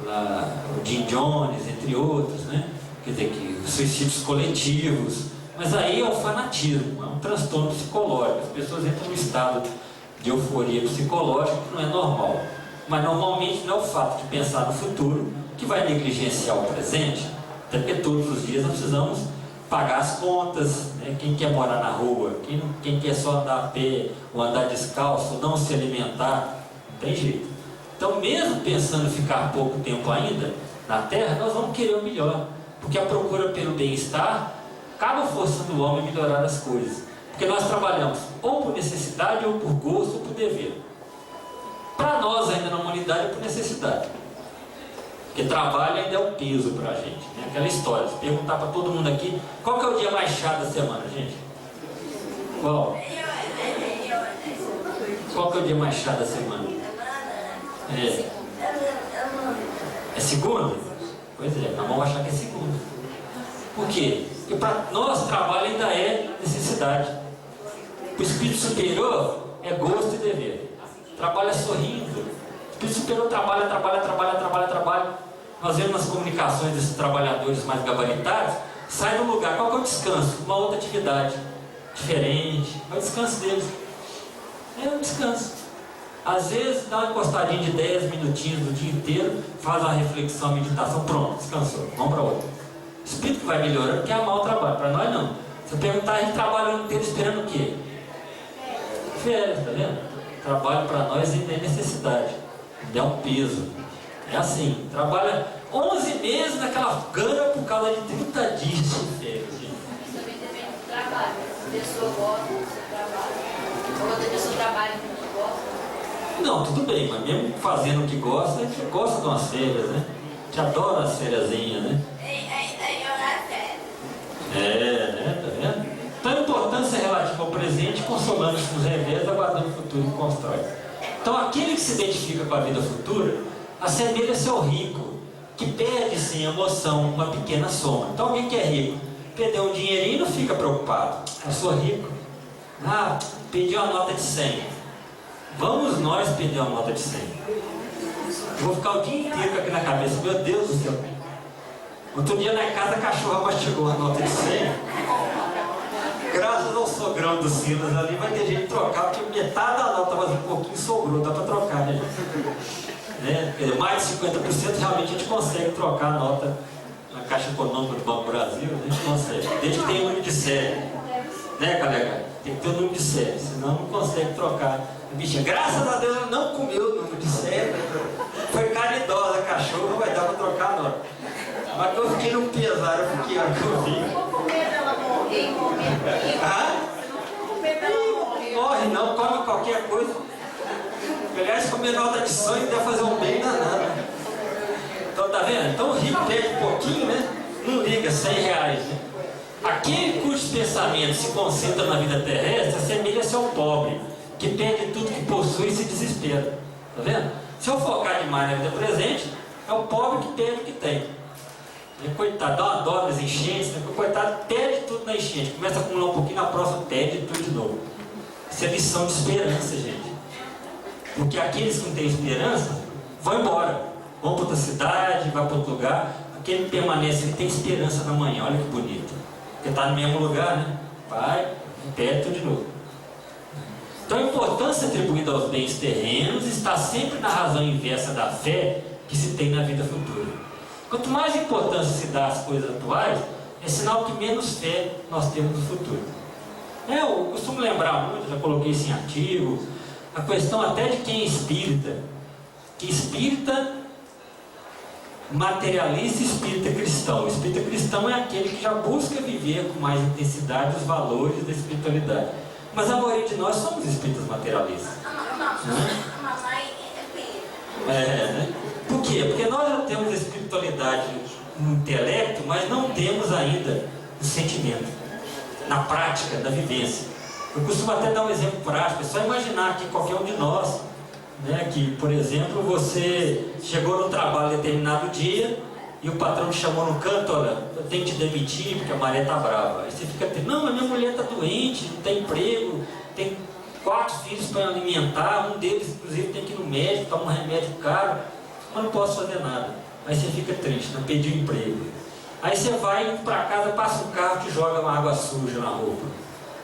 lá, o Jim Jones, entre outros, né? Quer dizer, que suicídios coletivos, mas aí é o fanatismo, é um transtorno psicológico, as pessoas entram num estado de euforia psicológica que não é normal. Mas normalmente não é o fato de pensar no futuro que vai negligenciar o presente, até porque todos os dias nós precisamos pagar as contas, né? Quem quer morar na rua, quem quer só andar a pé, ou andar descalço, ou não se alimentar, não tem jeito. Então, mesmo pensando em ficar pouco tempo ainda na Terra, nós vamos querer o melhor, porque a procura pelo bem-estar acaba forçando o homem a melhorar as coisas, porque nós trabalhamos ou por necessidade, ou por gosto, ou por dever. Para nós ainda na humanidade é por necessidade, porque trabalho ainda é um peso para a gente, né? Aquela história, se perguntar para todo mundo aqui, qual que é o dia mais chato da semana, gente? Qual? Qual que é o dia mais chato da semana? É segunda? Pois é, nós vamos achar que é segunda. Por quê? Porque para nós trabalho ainda é necessidade. O espírito superior é gosto e dever. Trabalha sorrindo. O espírito superior trabalha. Nós vemos nas comunicações desses trabalhadores mais gabaritados, sai do lugar, qual que é o descanso? Uma outra atividade diferente. É o descanso deles. É um descanso. Às vezes dá uma encostadinha de 10 minutinhos do dia inteiro, faz uma reflexão, meditação, pronto, descansou, vamos para outra. O espírito que vai melhorando quer amar o trabalho, para nós não. Se eu perguntar, a gente trabalha o ano inteiro esperando o quê? Férias, tá vendo? Trabalho para nós ainda é necessidade, ainda é um peso. É assim, trabalha 11 meses naquela gana por causa de 30 dias de férias. Também depende do trabalho. A pessoa gosta do seu trabalho. Ou outra pessoa trabalha e não gosta. Não, tudo bem, mas mesmo fazendo o que gosta, a gente gosta de umas férias, né? A gente adora as fériasinhas, né? Né? Tá vendo? Então a importância é relativa ao presente, consolando-se com os revés, aguardando o futuro que constrói. Então aquele que se identifica com a vida futura, assemelha-se ao rico, que perde sem emoção uma pequena soma. Então alguém que é rico, perdeu um dinheirinho e não fica preocupado. Eu sou rico. Ah, perdi uma nota de 100. Vamos nós perder uma nota de 100. Eu vou ficar o dia inteiro com aqui na cabeça, meu Deus do céu. Outro dia na casa a cachorra mastigou a nota de 100. Graças ao sogrão do Silas ali, vai ter gente trocar, porque metade da nota, mas um pouquinho sobrou, dá para trocar, né? Mais de 50% realmente a gente consegue trocar a nota na Caixa Econômica do Banco do Brasil, a gente consegue, desde que tenha número de série, né, colega? Tem que ter o número de série, senão não consegue trocar. A bicha, graças a Deus, ela não comeu o número de série, foi caridosa a cachorra, vai dar para trocar a nota. Mas que eu fiquei no pesar, eu fiquei, olha que eu vi. Morre não, come qualquer coisa. Aliás, comer nota de sangue deve fazer um bem danado. Então, tá vendo? Então o rico perde um pouquinho, né? Não liga, 100 reais, né? Aquele cujo pensamento se concentra na vida terrestre assemelha-se ao pobre, que perde tudo que possui e se desespera. Tá vendo? Se eu focar demais na vida presente, é o pobre que perde o que tem. E, coitado, dá uma dó nas enchentes, né? O coitado perde tudo na enchente, começa a acumular um pouquinho, na próxima perde tudo de novo. Isso é lição de esperança, gente. Porque aqueles que não têm esperança vão embora, vão para outra cidade, vão para outro lugar. Aquele que permanece, ele tem esperança na manhã, olha que bonito. Porque está no mesmo lugar, né? Vai, perde tudo de novo. Então a importância atribuída aos bens terrenos está sempre na razão inversa da fé que se tem na vida futura. Quanto mais importância se dá às coisas atuais, é sinal que menos fé nós temos no futuro. Eu costumo lembrar muito, já coloquei isso em artigo, a questão até de quem é espírita. Que espírita materialista e espírita cristão. O espírita cristão é aquele que já busca viver com mais intensidade os valores da espiritualidade. Mas a maioria de nós somos espíritas materialistas. Né? Por quê? Porque nós já temos a espiritualidade no intelecto, mas não temos ainda o sentimento, na prática, na vivência. Eu costumo até dar um exemplo prático, é só imaginar que qualquer um de nós, né, que, por exemplo, você chegou no trabalho determinado dia e o patrão te chamou no canto, olha, eu tenho que te demitir porque a maré está brava. Aí você fica triste, não, mas minha mulher está doente, não tem emprego, tem 4 filhos para alimentar, um deles inclusive tem que ir no médico, toma um remédio caro, mas não posso fazer nada. Aí você fica triste, não pediu emprego. Aí você vai para casa, passa um carro que joga uma água suja na roupa,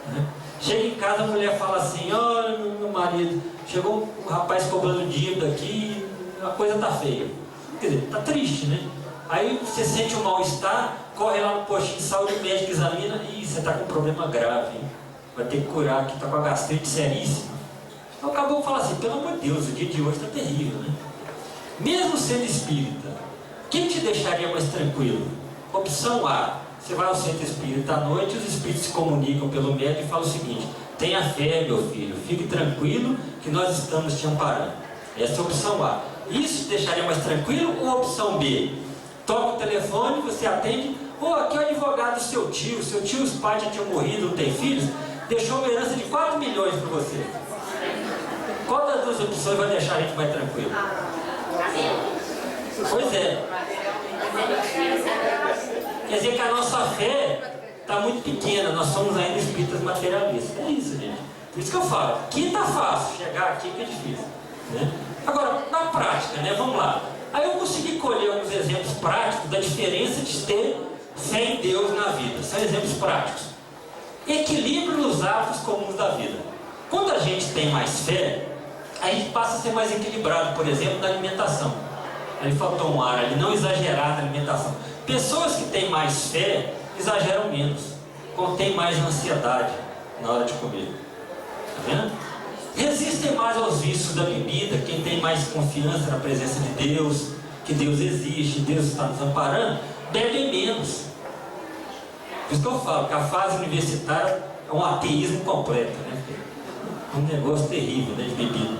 né? Chega em casa, a mulher fala assim, olha meu marido, chegou um rapaz cobrando dívida aqui, a coisa está feia. Quer dizer, está triste, né? Aí você sente um mal-estar, corre lá no postinho de saúde, o médico examina e você está com um problema grave, hein? Vai ter que curar, que está com a gastrite seríssima. Então acabou de falar assim, pelo amor de Deus, o dia de hoje está terrível, né? Mesmo sendo espírita, quem te deixaria mais tranquilo? Opção A, você vai ao centro espírita à noite, os espíritos se comunicam pelo médico e falam o seguinte: tenha fé, meu filho, fique tranquilo que nós estamos te amparando. Essa é a opção A. Isso te deixaria mais tranquilo? Ou a opção B? Toca o telefone, você atende, aqui é o advogado do seu tio, os pais já tinham morrido, não tem filhos, deixou uma herança de 4 milhões para você. Qual das duas opções vai deixar a gente mais tranquilo? Pois é. Quer dizer que a nossa fé está muito pequena, nós somos ainda espíritas materialistas. É isso, gente. Por isso que eu falo, aqui está fácil, chegar aqui que é difícil, né? Agora, na prática, né? Vamos lá. Aí eu consegui colher alguns exemplos práticos da diferença de ter fé em Deus na vida. São exemplos práticos. Equilíbrio nos hábitos comuns da vida. Quando a gente tem mais fé, a gente passa a ser mais equilibrado, por exemplo, na alimentação. Aí faltou um ar ali, não exagerar na alimentação. Pessoas que têm mais fé exageram menos, contêm mais ansiedade na hora de comer. Tá vendo? Resistem mais aos vícios da bebida, quem tem mais confiança na presença de Deus, que Deus existe, Deus está nos amparando, bebem menos. Por isso que eu falo que a fase universitária é um ateísmo completo, né? É um negócio terrível, né, de bebida.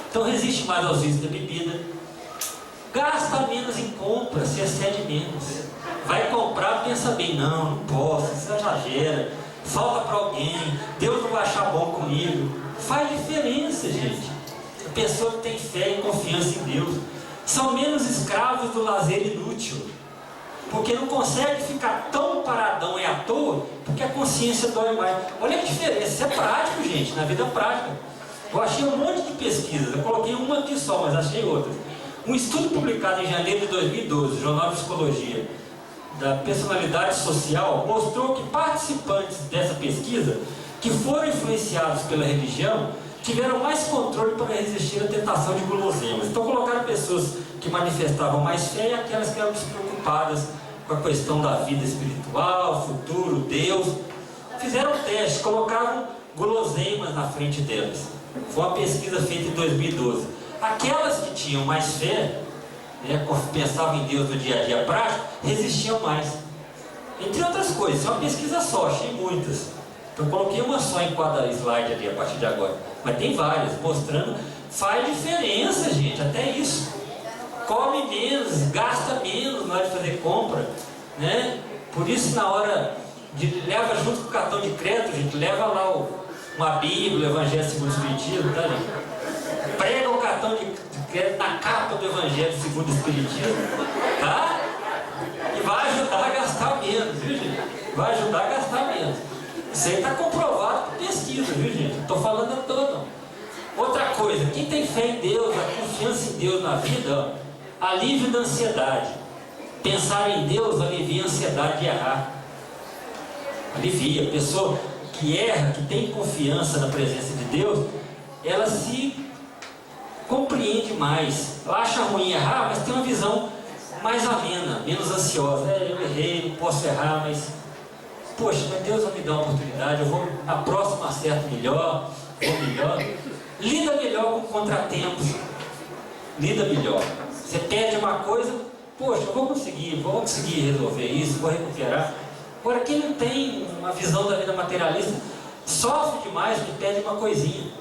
Então resiste mais aos vícios da bebida, gasta menos em compra, se excede menos. Vai comprar, pensa bem, não posso, isso exagera, falta para alguém, Deus não vai achar bom comigo. Faz diferença, gente. A pessoa que tem fé e confiança em Deus são menos escravos do lazer inútil, porque não consegue ficar tão paradão e à toa, porque a consciência dói mais. Olha que diferença, isso é prático, gente, na vida prática. Eu achei um monte de pesquisas, eu coloquei uma aqui só, mas achei outras. Um estudo publicado em janeiro de 2012, Jornal de Psicologia, da Personalidade Social, mostrou que participantes dessa pesquisa, que foram influenciados pela religião, tiveram mais controle para resistir à tentação de guloseimas. Então colocaram pessoas que manifestavam mais fé e aquelas que eram despreocupadas com a questão da vida espiritual, futuro, Deus. Fizeram testes, colocavam guloseimas na frente delas. Foi uma pesquisa feita em 2012. Aquelas que tinham mais fé, né, pensavam em Deus no dia a dia prático, resistiam mais. Entre outras coisas, é uma pesquisa só, achei muitas. Então coloquei uma só em cada slide ali a partir de agora. Mas tem várias, mostrando, faz diferença, gente, até isso. Come menos, gasta menos na hora de fazer compra, né? Por isso na hora de leva junto com o cartão de crédito, gente, leva lá uma Bíblia, o Evangelho segundo o Espiritismo, tá, gente? Prega o cartão de crédito na capa do Evangelho segundo o Espiritismo, tá? E vai ajudar a gastar menos, viu, gente? Vai ajudar a gastar menos. Isso aí está comprovado por pesquisa, viu, gente? Não estou falando à toa, não. Outra coisa, quem tem fé em Deus, a confiança em Deus na vida, ó, alívio da ansiedade. Pensar em Deus alivia a ansiedade de errar. Alivia. A pessoa que erra, que tem confiança na presença de Deus, ela se compreende mais. Ela acha ruim errar, mas tem uma visão mais amena, menos ansiosa. Eu errei, não posso errar, mas poxa, mas Deus vai me dar uma oportunidade, eu vou, na próxima acerto melhor, vou melhor. Lida melhor com contratempos. Lida melhor. Você pede uma coisa, poxa, eu vou conseguir resolver isso, vou recuperar. Agora, quem não tem uma visão da vida materialista, sofre demais, que pede uma coisinha.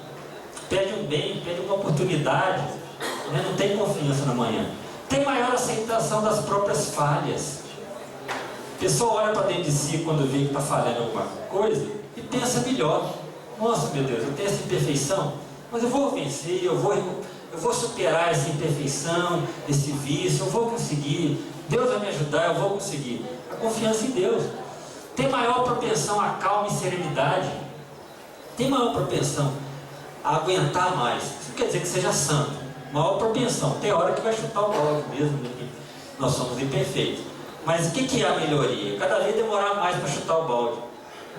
Pede um bem, pede uma oportunidade, né? Não tem confiança na manhã. Tem maior aceitação das próprias falhas. A pessoa olha para dentro de si quando vê que está falhando alguma coisa e pensa melhor. Nossa, meu Deus, eu tenho essa imperfeição, mas eu vou vencer, eu vou superar essa imperfeição, esse vício, eu vou conseguir. Deus vai me ajudar, eu vou conseguir. A confiança em Deus. Tem maior propensão a calma e serenidade. Tem maior propensão a aguentar mais. Isso não quer dizer que seja santo. Maior propensão. Tem hora que vai chutar o balde mesmo, né? Nós somos imperfeitos. Mas o que é a melhoria? Cada vez demorar mais para chutar o balde.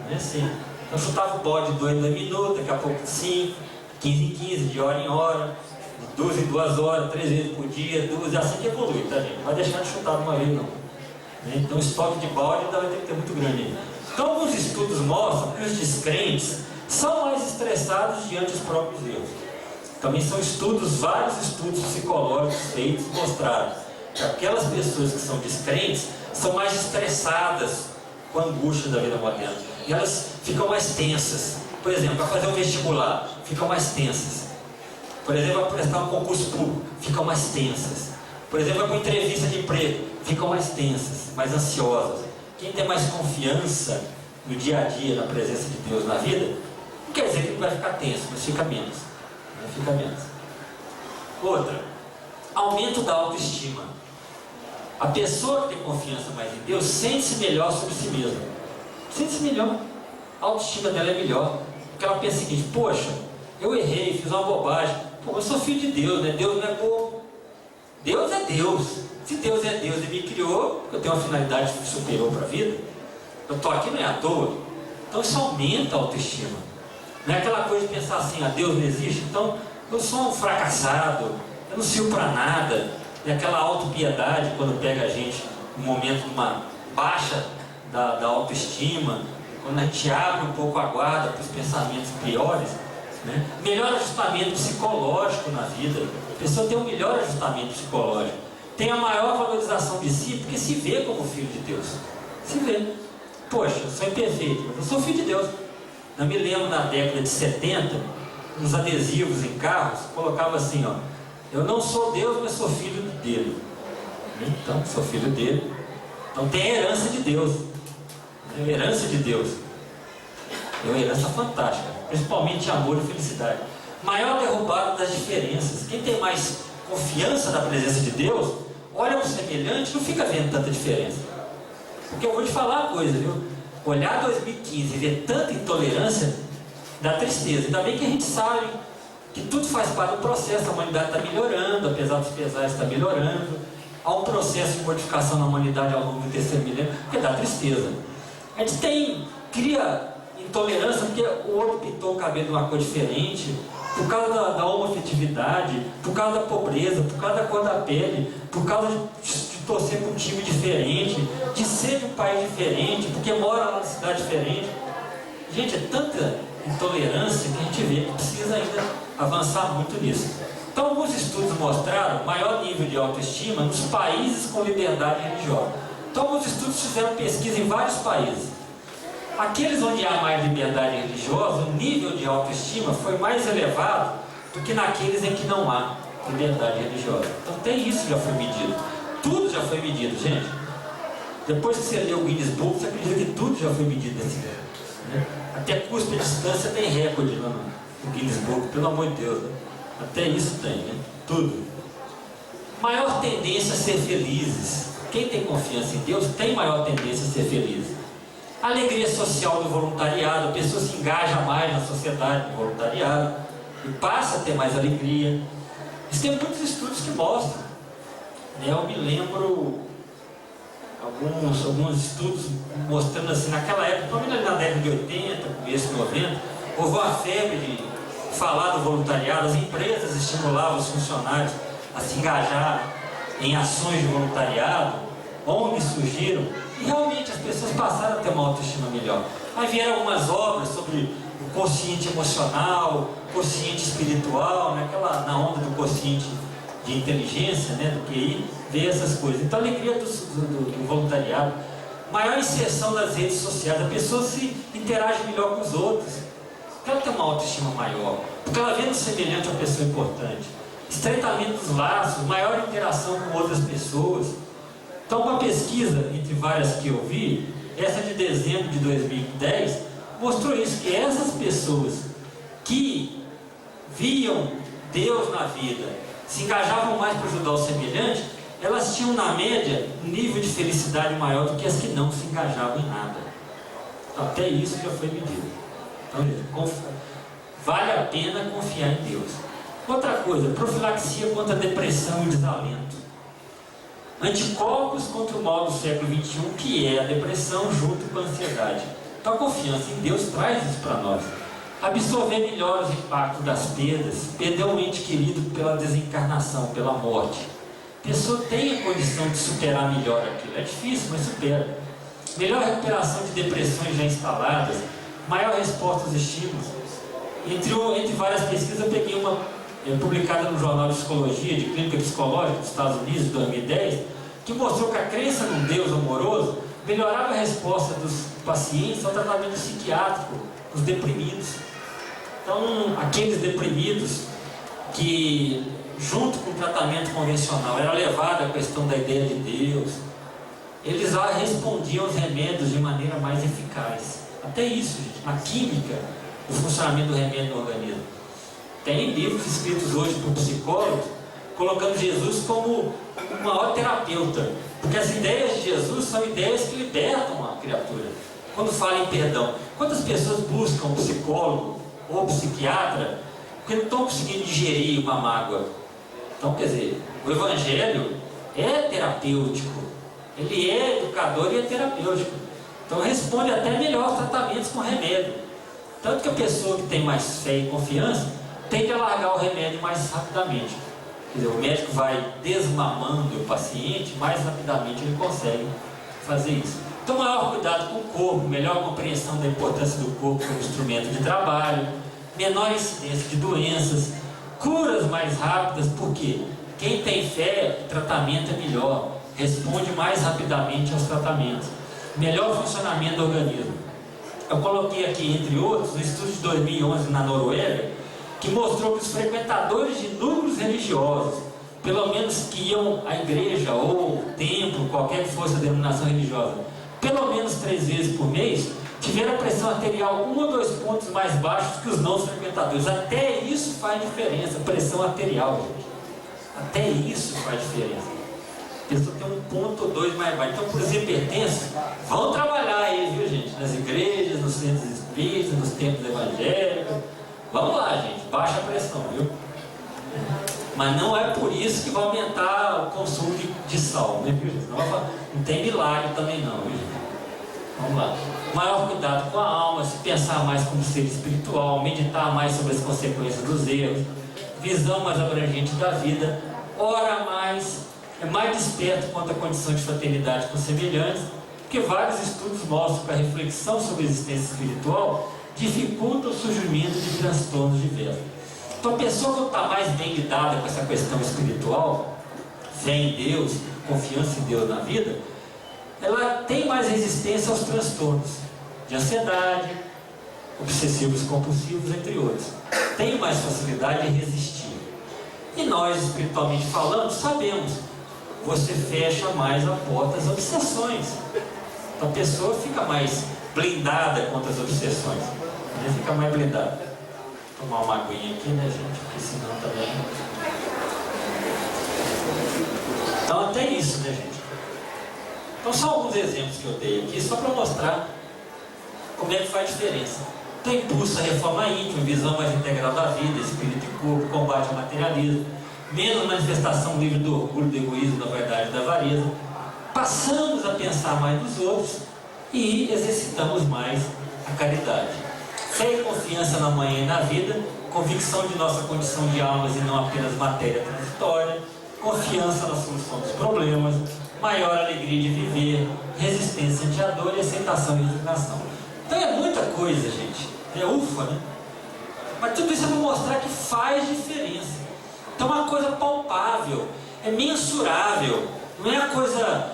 Não é assim. Então chutava o balde de 2 em 2 minutos, daqui a pouco 5, 15 em 15, de hora em hora. 2 em 2 horas, 3 vezes por dia, 2, é assim que evolui, tá, gente? Não vai deixar de chutar de uma vez, não. Né? Então o estoque de balde ainda vai ter que ter muito grande aí. Então alguns estudos mostram que os descrentes são mais estressados diante dos próprios erros. Também são estudos, vários estudos psicológicos feitos mostraram que aquelas pessoas que são descrentes são mais estressadas com a angústia da vida moderna. E elas ficam mais tensas. Por exemplo, para fazer um vestibular, ficam mais tensas. Por exemplo, para prestar um concurso público, ficam mais tensas. Por exemplo, para uma entrevista de emprego, ficam mais tensas, mais ansiosas. Quem tem mais confiança no dia a dia, na presença de Deus na vida, não quer dizer que não vai ficar tenso, mas fica menos. Fica menos. Outra, aumento da autoestima. A pessoa que tem confiança mais em Deus sente-se melhor sobre si mesma. Sente-se melhor. A autoestima dela é melhor. Porque ela pensa o seguinte: poxa, eu errei, fiz uma bobagem. Pô, eu sou filho de Deus, né? Deus não é bobo. Deus é Deus. Se Deus é Deus e me criou, porque eu tenho uma finalidade superior para a vida, eu estou aqui não é à toa. Então isso aumenta a autoestima. Não é aquela coisa de pensar assim: ah, Deus não existe, então eu sou um fracassado, eu não sirvo para nada. É aquela autopiedade quando pega a gente no momento de uma baixa da autoestima, quando a gente abre um pouco a guarda para os pensamentos piores, né? Melhor ajustamento psicológico na vida. A pessoa tem um melhor ajustamento psicológico, tem a maior valorização de si, porque se vê como filho de Deus. Se vê. Poxa, eu sou imperfeito, mas eu sou filho de Deus. Eu me lembro na década de 70, uns adesivos em carros, colocava assim, ó: eu não sou Deus, mas sou filho dele. Então, sou filho dele. Então tem a herança de Deus. É a herança de Deus. É uma herança fantástica, principalmente amor e felicidade. Maior derrubada das diferenças. Quem tem mais confiança na presença de Deus, olha para o semelhante, não fica vendo tanta diferença. Porque eu vou te falar uma coisa, viu? Olhar 2015 e ver tanta intolerância dá tristeza. Ainda bem que a gente sabe que tudo faz parte do processo. A humanidade está melhorando, apesar dos pesares, está melhorando. Há um processo de modificação na humanidade ao longo do terceiro milênio, que dá tristeza. A gente cria intolerância porque o outro pintou o cabelo de uma cor diferente, por causa da homoafetividade, por causa da pobreza, por causa da cor da pele, por causa de torcer para um time diferente, de ser de um país diferente, porque mora numa cidade diferente. Gente, é tanta intolerância que a gente vê que precisa ainda avançar muito nisso. Então, alguns estudos mostraram maior nível de autoestima nos países com liberdade religiosa. Então, alguns estudos fizeram pesquisa em vários países. Aqueles onde há mais liberdade religiosa, o nível de autoestima foi mais elevado do que naqueles em que não há liberdade religiosa. Então, tem isso, já foi medido. Tudo já foi medido, gente. Depois que você lê o Guinness Book, você acredita que tudo já foi medido desse jeito, né? Até custo e distância tem recorde lá no Guinness Book, pelo amor de Deus, né? Até isso tem, né? Tudo. Maior tendência a ser felizes. Quem tem confiança em Deus tem maior tendência a ser feliz. Alegria social do voluntariado. A pessoa se engaja mais na sociedade do voluntariado e passa a ter mais alegria. Isso tem muitos estudos que mostram, né? Eu me lembro alguns estudos mostrando assim, naquela época, principalmente na década de 80, começo de 90, houve uma febre de falar do voluntariado. As empresas estimulavam os funcionários a se engajar em ações de voluntariado, ONGs surgiram, e realmente as pessoas passaram a ter uma autoestima melhor. Aí vieram algumas obras sobre o quociente emocional, quociente espiritual, né? Na onda do quociente de inteligência, né? Do QI, ver essas coisas. Então, a alegria do voluntariado, maior inserção das redes sociais, a pessoa se interage melhor com os outros, porque ela tem uma autoestima maior, porque ela vê no semelhante uma pessoa importante. Estreitamento dos laços, maior interação com outras pessoas. Então, uma pesquisa entre várias que eu vi, essa de dezembro de 2010, mostrou isso, que essas pessoas que viam Deus na vida, se engajavam mais para ajudar o semelhante, elas tinham na média um nível de felicidade maior do que as que não se engajavam em nada. Então, até isso já foi medido. Então, vale a pena confiar em Deus. Outra coisa, profilaxia contra a depressão e desalento. Anticorpos contra o mal do século XXI, que é a depressão junto com a ansiedade. Então a confiança em Deus traz isso para nós. absorver melhor os impactos das perdas, perder um ente querido pela desencarnação, pela morte. A pessoa tem a condição de superar melhor aquilo. É difícil, mas supera. Melhor recuperação de depressões já instaladas, maior resposta aos estímulos. Entre várias pesquisas, eu peguei uma publicada no Jornal de Psicologia, de Clínica Psicológica dos Estados Unidos, de 2010, que mostrou que a crença num Deus amoroso melhorava a resposta dos pacientes ao tratamento psiquiátrico, dos deprimidos. Então, aqueles deprimidos que, junto com o tratamento convencional, era levada a questão da ideia de Deus, eles respondiam aos remédios de maneira mais eficaz. Até isso, gente, na química, o funcionamento do remédio no organismo. Tem livros escritos hoje por psicólogos, colocando Jesus como o maior terapeuta. Porque as ideias de Jesus são ideias que libertam a criatura. Quando fala em perdão, quantas pessoas buscam um psicólogo ou psiquiatra porque não estão conseguindo digerir uma mágoa? Então, quer dizer, o Evangelho é terapêutico, ele é educador e é terapêutico. Então responde até melhor aos tratamentos com remédio. Tanto que a pessoa que tem mais fé e confiança tende a largar o remédio mais rapidamente. Quer dizer, o médico vai desmamando o paciente, mais rapidamente ele consegue fazer isso. Então, maior cuidado com o corpo, melhor compreensão da importância do corpo como instrumento de trabalho, menor incidência de doenças, curas mais rápidas, porque quem tem fé, o tratamento é melhor, responde mais rapidamente aos tratamentos, melhor funcionamento do organismo. Eu coloquei aqui, entre outros, um estudo de 2011 na Noruega, que mostrou que os frequentadores de núcleos religiosos, pelo menos que iam à igreja ou templo, qualquer que fosse a denominação religiosa, pelo menos 3 vezes por mês, tiveram a pressão arterial 1 ou 2 pontos mais baixos que os não frequentadores. Até isso faz diferença, pressão arterial, gente. Até isso faz diferença. A pessoa tem 1 ponto ou 2 mais baixo. Então, por exemplo, hipertensos, vão trabalhar aí, viu, gente? Nas igrejas, nos centros espíritas, nos templos evangélicos. Vamos lá, gente, baixa a pressão, viu? Mas não é por isso que vai aumentar o consumo de sal, né, viu, gente? Não tem milagre também não, viu, gente? Vamos lá. Maior cuidado com a alma, se pensar mais como ser espiritual, meditar mais sobre as consequências dos erros, visão mais abrangente da vida, ora mais, é mais desperto quanto à condição de fraternidade com semelhantes, porque vários estudos mostram que a reflexão sobre a existência espiritual dificulta o surgimento de transtornos diversos. Então a pessoa que está mais bem lidada com essa questão espiritual, fé em Deus, confiança em Deus na vida, ela tem mais resistência aos transtornos de ansiedade, obsessivos compulsivos, entre outros. Tem mais facilidade em resistir. E nós, espiritualmente falando, sabemos, você fecha mais a porta às obsessões. Então a pessoa fica mais blindada contra as obsessões. Fica mais blindada. Vou tomar uma aguinha aqui, né, gente? Porque senão também... Então até isso, né, gente? Então são alguns exemplos que eu dei aqui, só para mostrar como é que faz diferença. Então impulsa a reforma íntima, visão mais integral da vida, espírito e corpo, combate ao materialismo, menos manifestação livre do orgulho, do egoísmo, da vaidade e da avareza. Passamos a pensar mais nos outros e exercitamos mais a caridade. Fé e confiança na manhã e na vida, convicção de nossa condição de almas e não apenas matéria transitória, confiança na solução dos problemas, maior alegria de viver, resistência ante a dor e aceitação e resignação. Então é muita coisa, gente. É ufa, né? Mas tudo isso é para mostrar que faz diferença. Então é uma coisa palpável, é mensurável, não é uma coisa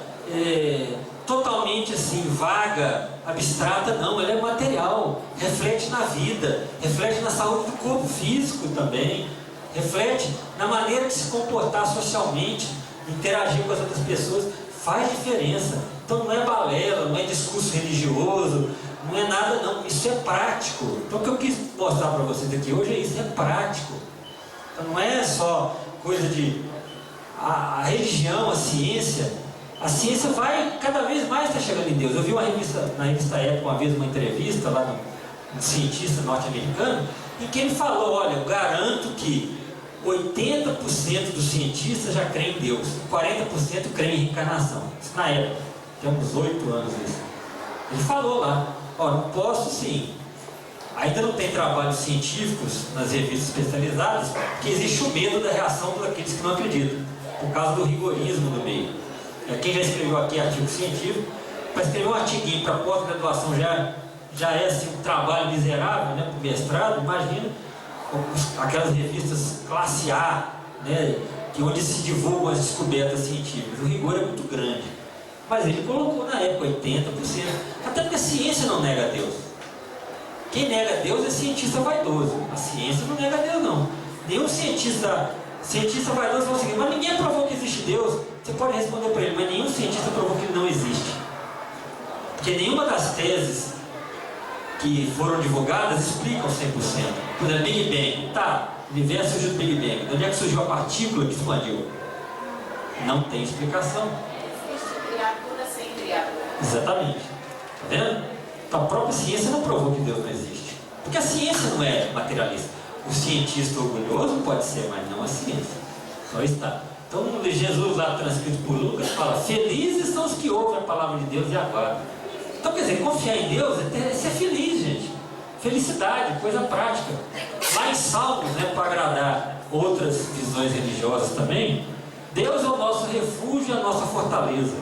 totalmente assim, vaga, abstrata, não. Ela é material, reflete na vida, reflete na saúde do corpo físico também, reflete na maneira de se comportar socialmente, interagir com as outras pessoas, faz diferença. Então não é balela, não é discurso religioso, não é nada não, isso é prático. Então o que eu quis mostrar para vocês aqui hoje é isso, é prático. Então não é só coisa de... A religião, a ciência vai cada vez mais estar chegando em Deus. Eu vi na revista Época uma vez uma entrevista lá de um cientista norte-americano, em que ele falou, olha, eu garanto que 80% dos cientistas já creem em Deus, 40% creem em reencarnação. Isso na época, temos 8 anos isso. Ele falou lá, ó, não posso sim Ainda não tem trabalhos científicos nas revistas especializadas, porque existe o medo da reação daqueles que não acreditam, por causa do rigorismo do meio. Quem já escreveu aqui artigo científico, para escrever um artiguinho para pós-graduação já é assim, um trabalho miserável, né, para o mestrado. Imagina aquelas revistas classe A, né, onde se divulgam as descobertas científicas. O rigor é muito grande. Mas ele colocou na época 80%, até porque a ciência não nega Deus. Quem nega Deus é cientista vaidoso. A ciência não nega Deus, não. Nenhum cientista vaidoso fala o seguinte: mas ninguém provou que existe Deus. Você pode responder para ele: mas nenhum cientista provou que ele não existe. Porque nenhuma das teses que foram divulgadas explicam 100%. Por exemplo, Big Bang. Tá, o universo surgiu do Big Bang. De onde é que surgiu a partícula que expandiu? Não tem explicação. Existe criatura sem criador. Exatamente. Tá vendo? Então, a própria ciência não provou que Deus não existe. Porque a ciência não é materialista. O cientista orgulhoso pode ser, mas não a ciência. Só está. Então, Jesus, lá transcrito por Lucas, fala: felizes são os que ouvem a palavra de Deus e aguardam. Então, quer dizer, confiar em Deus é ser feliz, gente. Felicidade, coisa prática. Lá em Salmos, né, para agradar outras visões religiosas também, Deus é o nosso refúgio e a nossa fortaleza.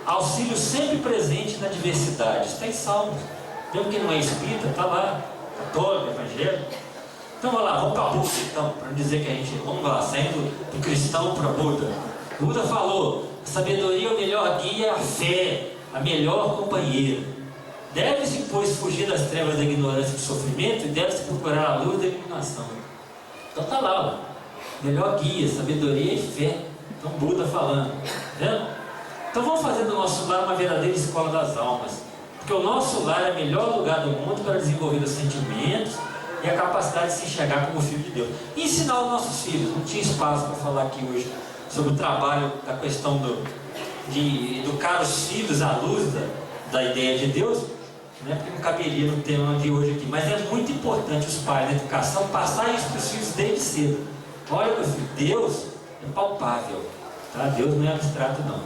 Auxílio sempre presente na diversidade. Está em Salmos. Mesmo que não é espírita, está lá. Católico, evangélico. Então, vamos lá, vamos para Buda, então, para dizer que a gente, vamos lá, saindo do cristão para Buda. Buda falou: a sabedoria é o melhor guia, a fé, a melhor companheira. Deve-se, pois, fugir das trevas da ignorância e do sofrimento, e deve-se procurar a luz da iluminação. Então está lá, ó. Melhor guia, sabedoria e fé. Então Buda falando, vendo? Então vamos fazer do nosso lar uma verdadeira escola das almas, porque o nosso lar é o melhor lugar do mundo para desenvolver os sentimentos e a capacidade de se enxergar como filho de Deus. E ensinar os nossos filhos. Não tinha espaço para falar aqui hoje sobre o trabalho da questão de educar os filhos à luz da ideia de Deus, né? Porque não caberia no tema de hoje aqui. Mas é muito importante os pais na educação passar isso para os filhos desde cedo. Olha, meu filho, Deus é palpável, tá? Deus não é abstrato, não.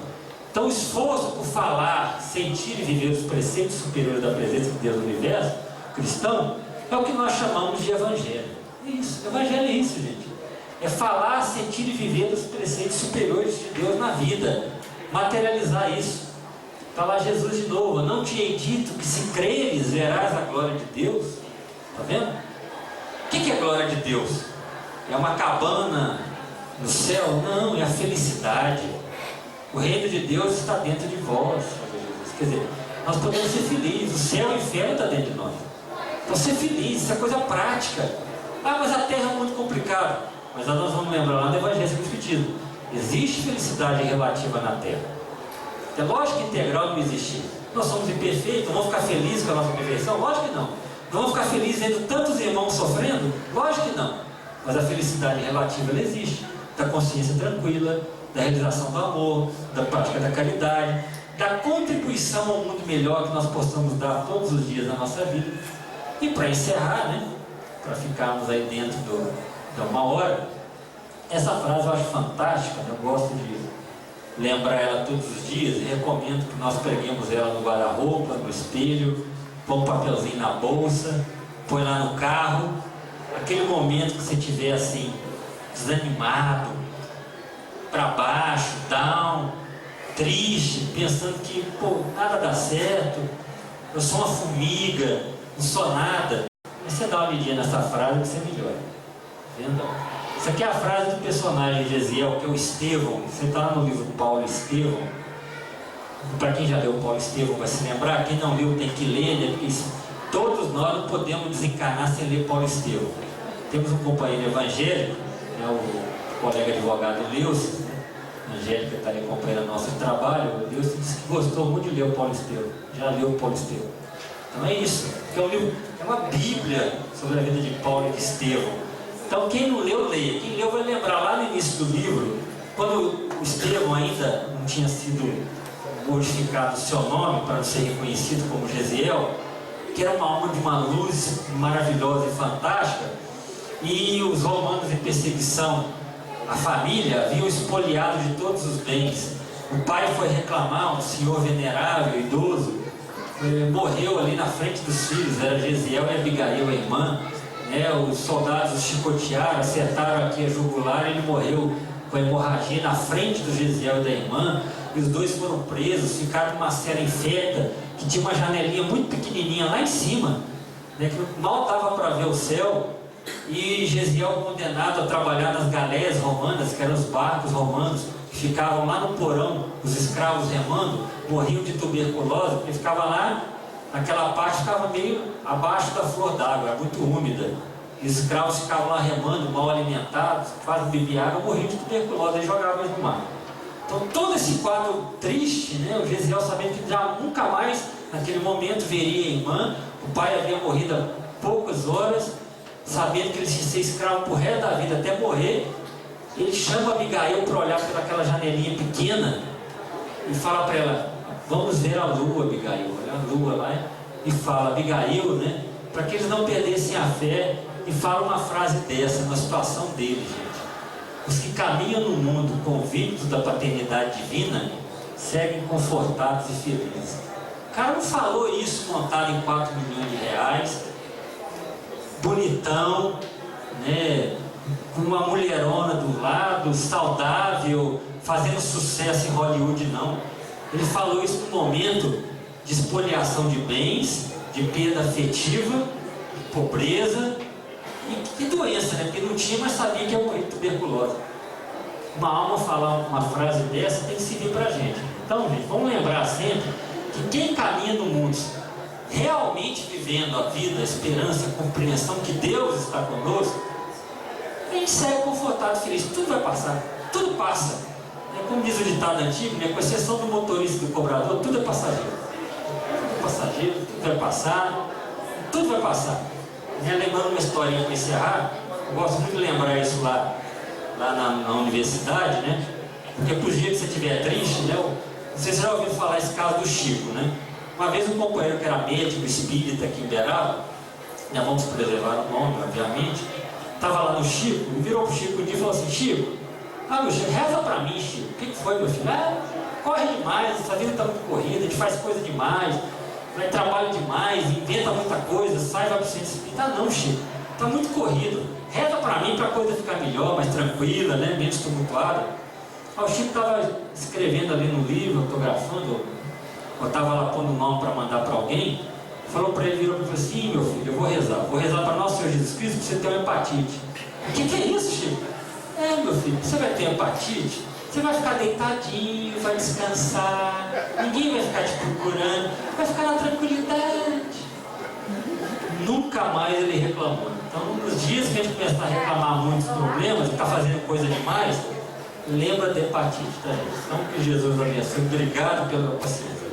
Então o esforço por falar, sentir e viver os preceitos superiores da presença de Deus no universo cristão é o que nós chamamos de evangelho. É isso, evangelho é isso, gente. É falar, sentir e viver os preceitos superiores de Deus na vida. Materializar isso. Está lá Jesus de novo: não te hei dito que se creres verás a glória de Deus? Está vendo? O que é a glória de Deus? É uma cabana no céu? Não, é a felicidade. O reino de Deus está dentro de vós. Quer dizer, nós podemos ser felizes. O céu e o inferno está dentro de nós. Então ser feliz, isso é coisa prática. Ah, mas a terra é muito complicada. Mas nós vamos lembrar lá no Evangelho segundo o Espiritismo: existe felicidade relativa na terra. É lógico que integral não existe. Nós somos imperfeitos, não vamos ficar felizes com a nossa perfeição? Lógico que não. Não vamos ficar felizes vendo tantos irmãos sofrendo? Lógico que não. Mas a felicidade relativa, ela existe. Da consciência tranquila, da realização do amor, da prática da caridade, da contribuição ao mundo melhor que nós possamos dar todos os dias na nossa vida. E para encerrar, né, para ficarmos aí dentro de uma hora, essa frase eu acho fantástica, eu gosto de lembrar ela todos os dias e recomendo que nós preguemos ela no guarda-roupa, no espelho, põe um papelzinho na bolsa, põe lá no carro. Aquele momento que você estiver assim, desanimado, para baixo, down, triste, pensando que nada dá certo, eu sou uma formiga, não sou nada. Aí você dá uma medida nessa frase que você melhora. Entendeu? Isso aqui é a frase do personagem de Ezequiel, que é o Estevão. Você está lá no livro Paulo e Estevão. Para quem já leu Paulo e Estevão vai se lembrar. Quem não leu tem que ler, né? Porque todos nós não podemos desencarnar sem ler Paulo e Estevão. Temos um companheiro evangélico, né, o colega advogado Leucio, Angélica está ali acompanhando nosso trabalho. O Leucio disse que gostou muito de ler o Paulo e Estevão. Já leu o Paulo e Estevão. Então é isso. É um livro, é uma bíblia sobre a vida de Paulo e de Estevão. Então quem não leu, leia. Quem leu vai lembrar lá no início do livro, quando o Estevão ainda não tinha sido modificado o seu nome para ser reconhecido como Gesiel, que era uma alma de uma luz maravilhosa e fantástica, e os romanos em perseguição à família haviam expoliado de todos os bens. O pai foi reclamar, um senhor venerável, idoso, morreu ali na frente dos filhos, era Jesiel e Abigail, a irmã, né? Os soldados o chicotearam, acertaram aqui a jugular, ele morreu com a hemorragia na frente do Jesiel e da irmã, e os dois foram presos, ficaram numa cela infecta, que tinha uma janelinha muito pequenininha lá em cima, né? Que mal dava para ver o céu, e Jesiel condenado a trabalhar nas galeias romanas, que eram os barcos romanos, que ficavam lá no porão, os escravos remando, morriam de tuberculose, porque ficava lá, naquela parte ficava meio abaixo da flor d'água, muito úmida. E os escravos ficavam lá remando, mal alimentados, quase bebiam água, morriam de tuberculose e jogavam eles no mar. Então todo esse quadro triste, né, o Jesiel sabendo que já nunca mais, naquele momento, veria a irmã, o pai havia morrido há poucas horas, sabendo que ele ia ser escravo por resto da vida até morrer, ele chama Abigail para olhar pelaquela janelinha pequena e fala para ela: vamos ver a lua, Abigail. Olha a lua lá, e fala: Abigail, né? Para que eles não perdessem a fé, e fala uma frase dessa na situação deles, gente. Os que caminham no mundo convictos da paternidade divina seguem confortados e felizes. O cara não falou isso montado em 4 milhões de reais, bonitão, né? Com uma mulherona do lado, saudável, fazendo sucesso em Hollywood, não. Ele falou isso no momento de espoliação de bens, de perda afetiva, de pobreza e doença, né? Porque não tinha, mas sabia que ia morrer de tuberculose. Uma alma falar uma frase dessa tem que servir pra gente. Então, gente, vamos lembrar sempre que quem caminha no mundo realmente vivendo a vida, a esperança, a compreensão que Deus está conosco, a gente segue confortado, feliz. Tudo vai passar, tudo passa. Como diz o ditado antigo, né? Com exceção do motorista e do cobrador, tudo é passageiro. Tudo é passageiro, tudo vai passar, tudo vai passar. Lembrando uma historinha para encerrar, eu gosto muito de lembrar isso lá na universidade, né? Porque por dia que você estiver triste, né? Não sei se você já ouviu falar esse caso do Chico, né? Uma vez um companheiro que era médico espírita aqui em Beraba, né? Vamos preservar o nome, obviamente, estava lá no Chico, e virou para o Chico um dia e falou assim: Chico, meu Chico, reza para mim, Chico. O que foi, meu filho? Corre demais, essa vida está muito corrida, a gente faz coisa demais, trabalha demais, inventa muita coisa, sai, vai para o centro espírita. Não, Chico, está muito corrido. Reza para mim para a coisa ficar melhor, mais tranquila, né? Menos tumultuada. O Chico estava escrevendo ali no livro, autografando, eu estava lá pondo o nome para mandar para alguém, falou para ele, virou para ele e falou assim: meu filho, eu vou rezar para nosso Senhor Jesus Cristo para você ter uma hepatite. O que é isso, Chico? Meu filho, você vai ter hepatite, você vai ficar deitadinho, vai descansar, ninguém vai ficar te procurando, vai ficar na tranquilidade. Nunca mais ele reclamou. Então, nos dias que a gente começar a reclamar muitos problemas, está fazendo coisa demais, lembra de hepatite, tá? Então, que Jesus abençoe. Obrigado pela paciência.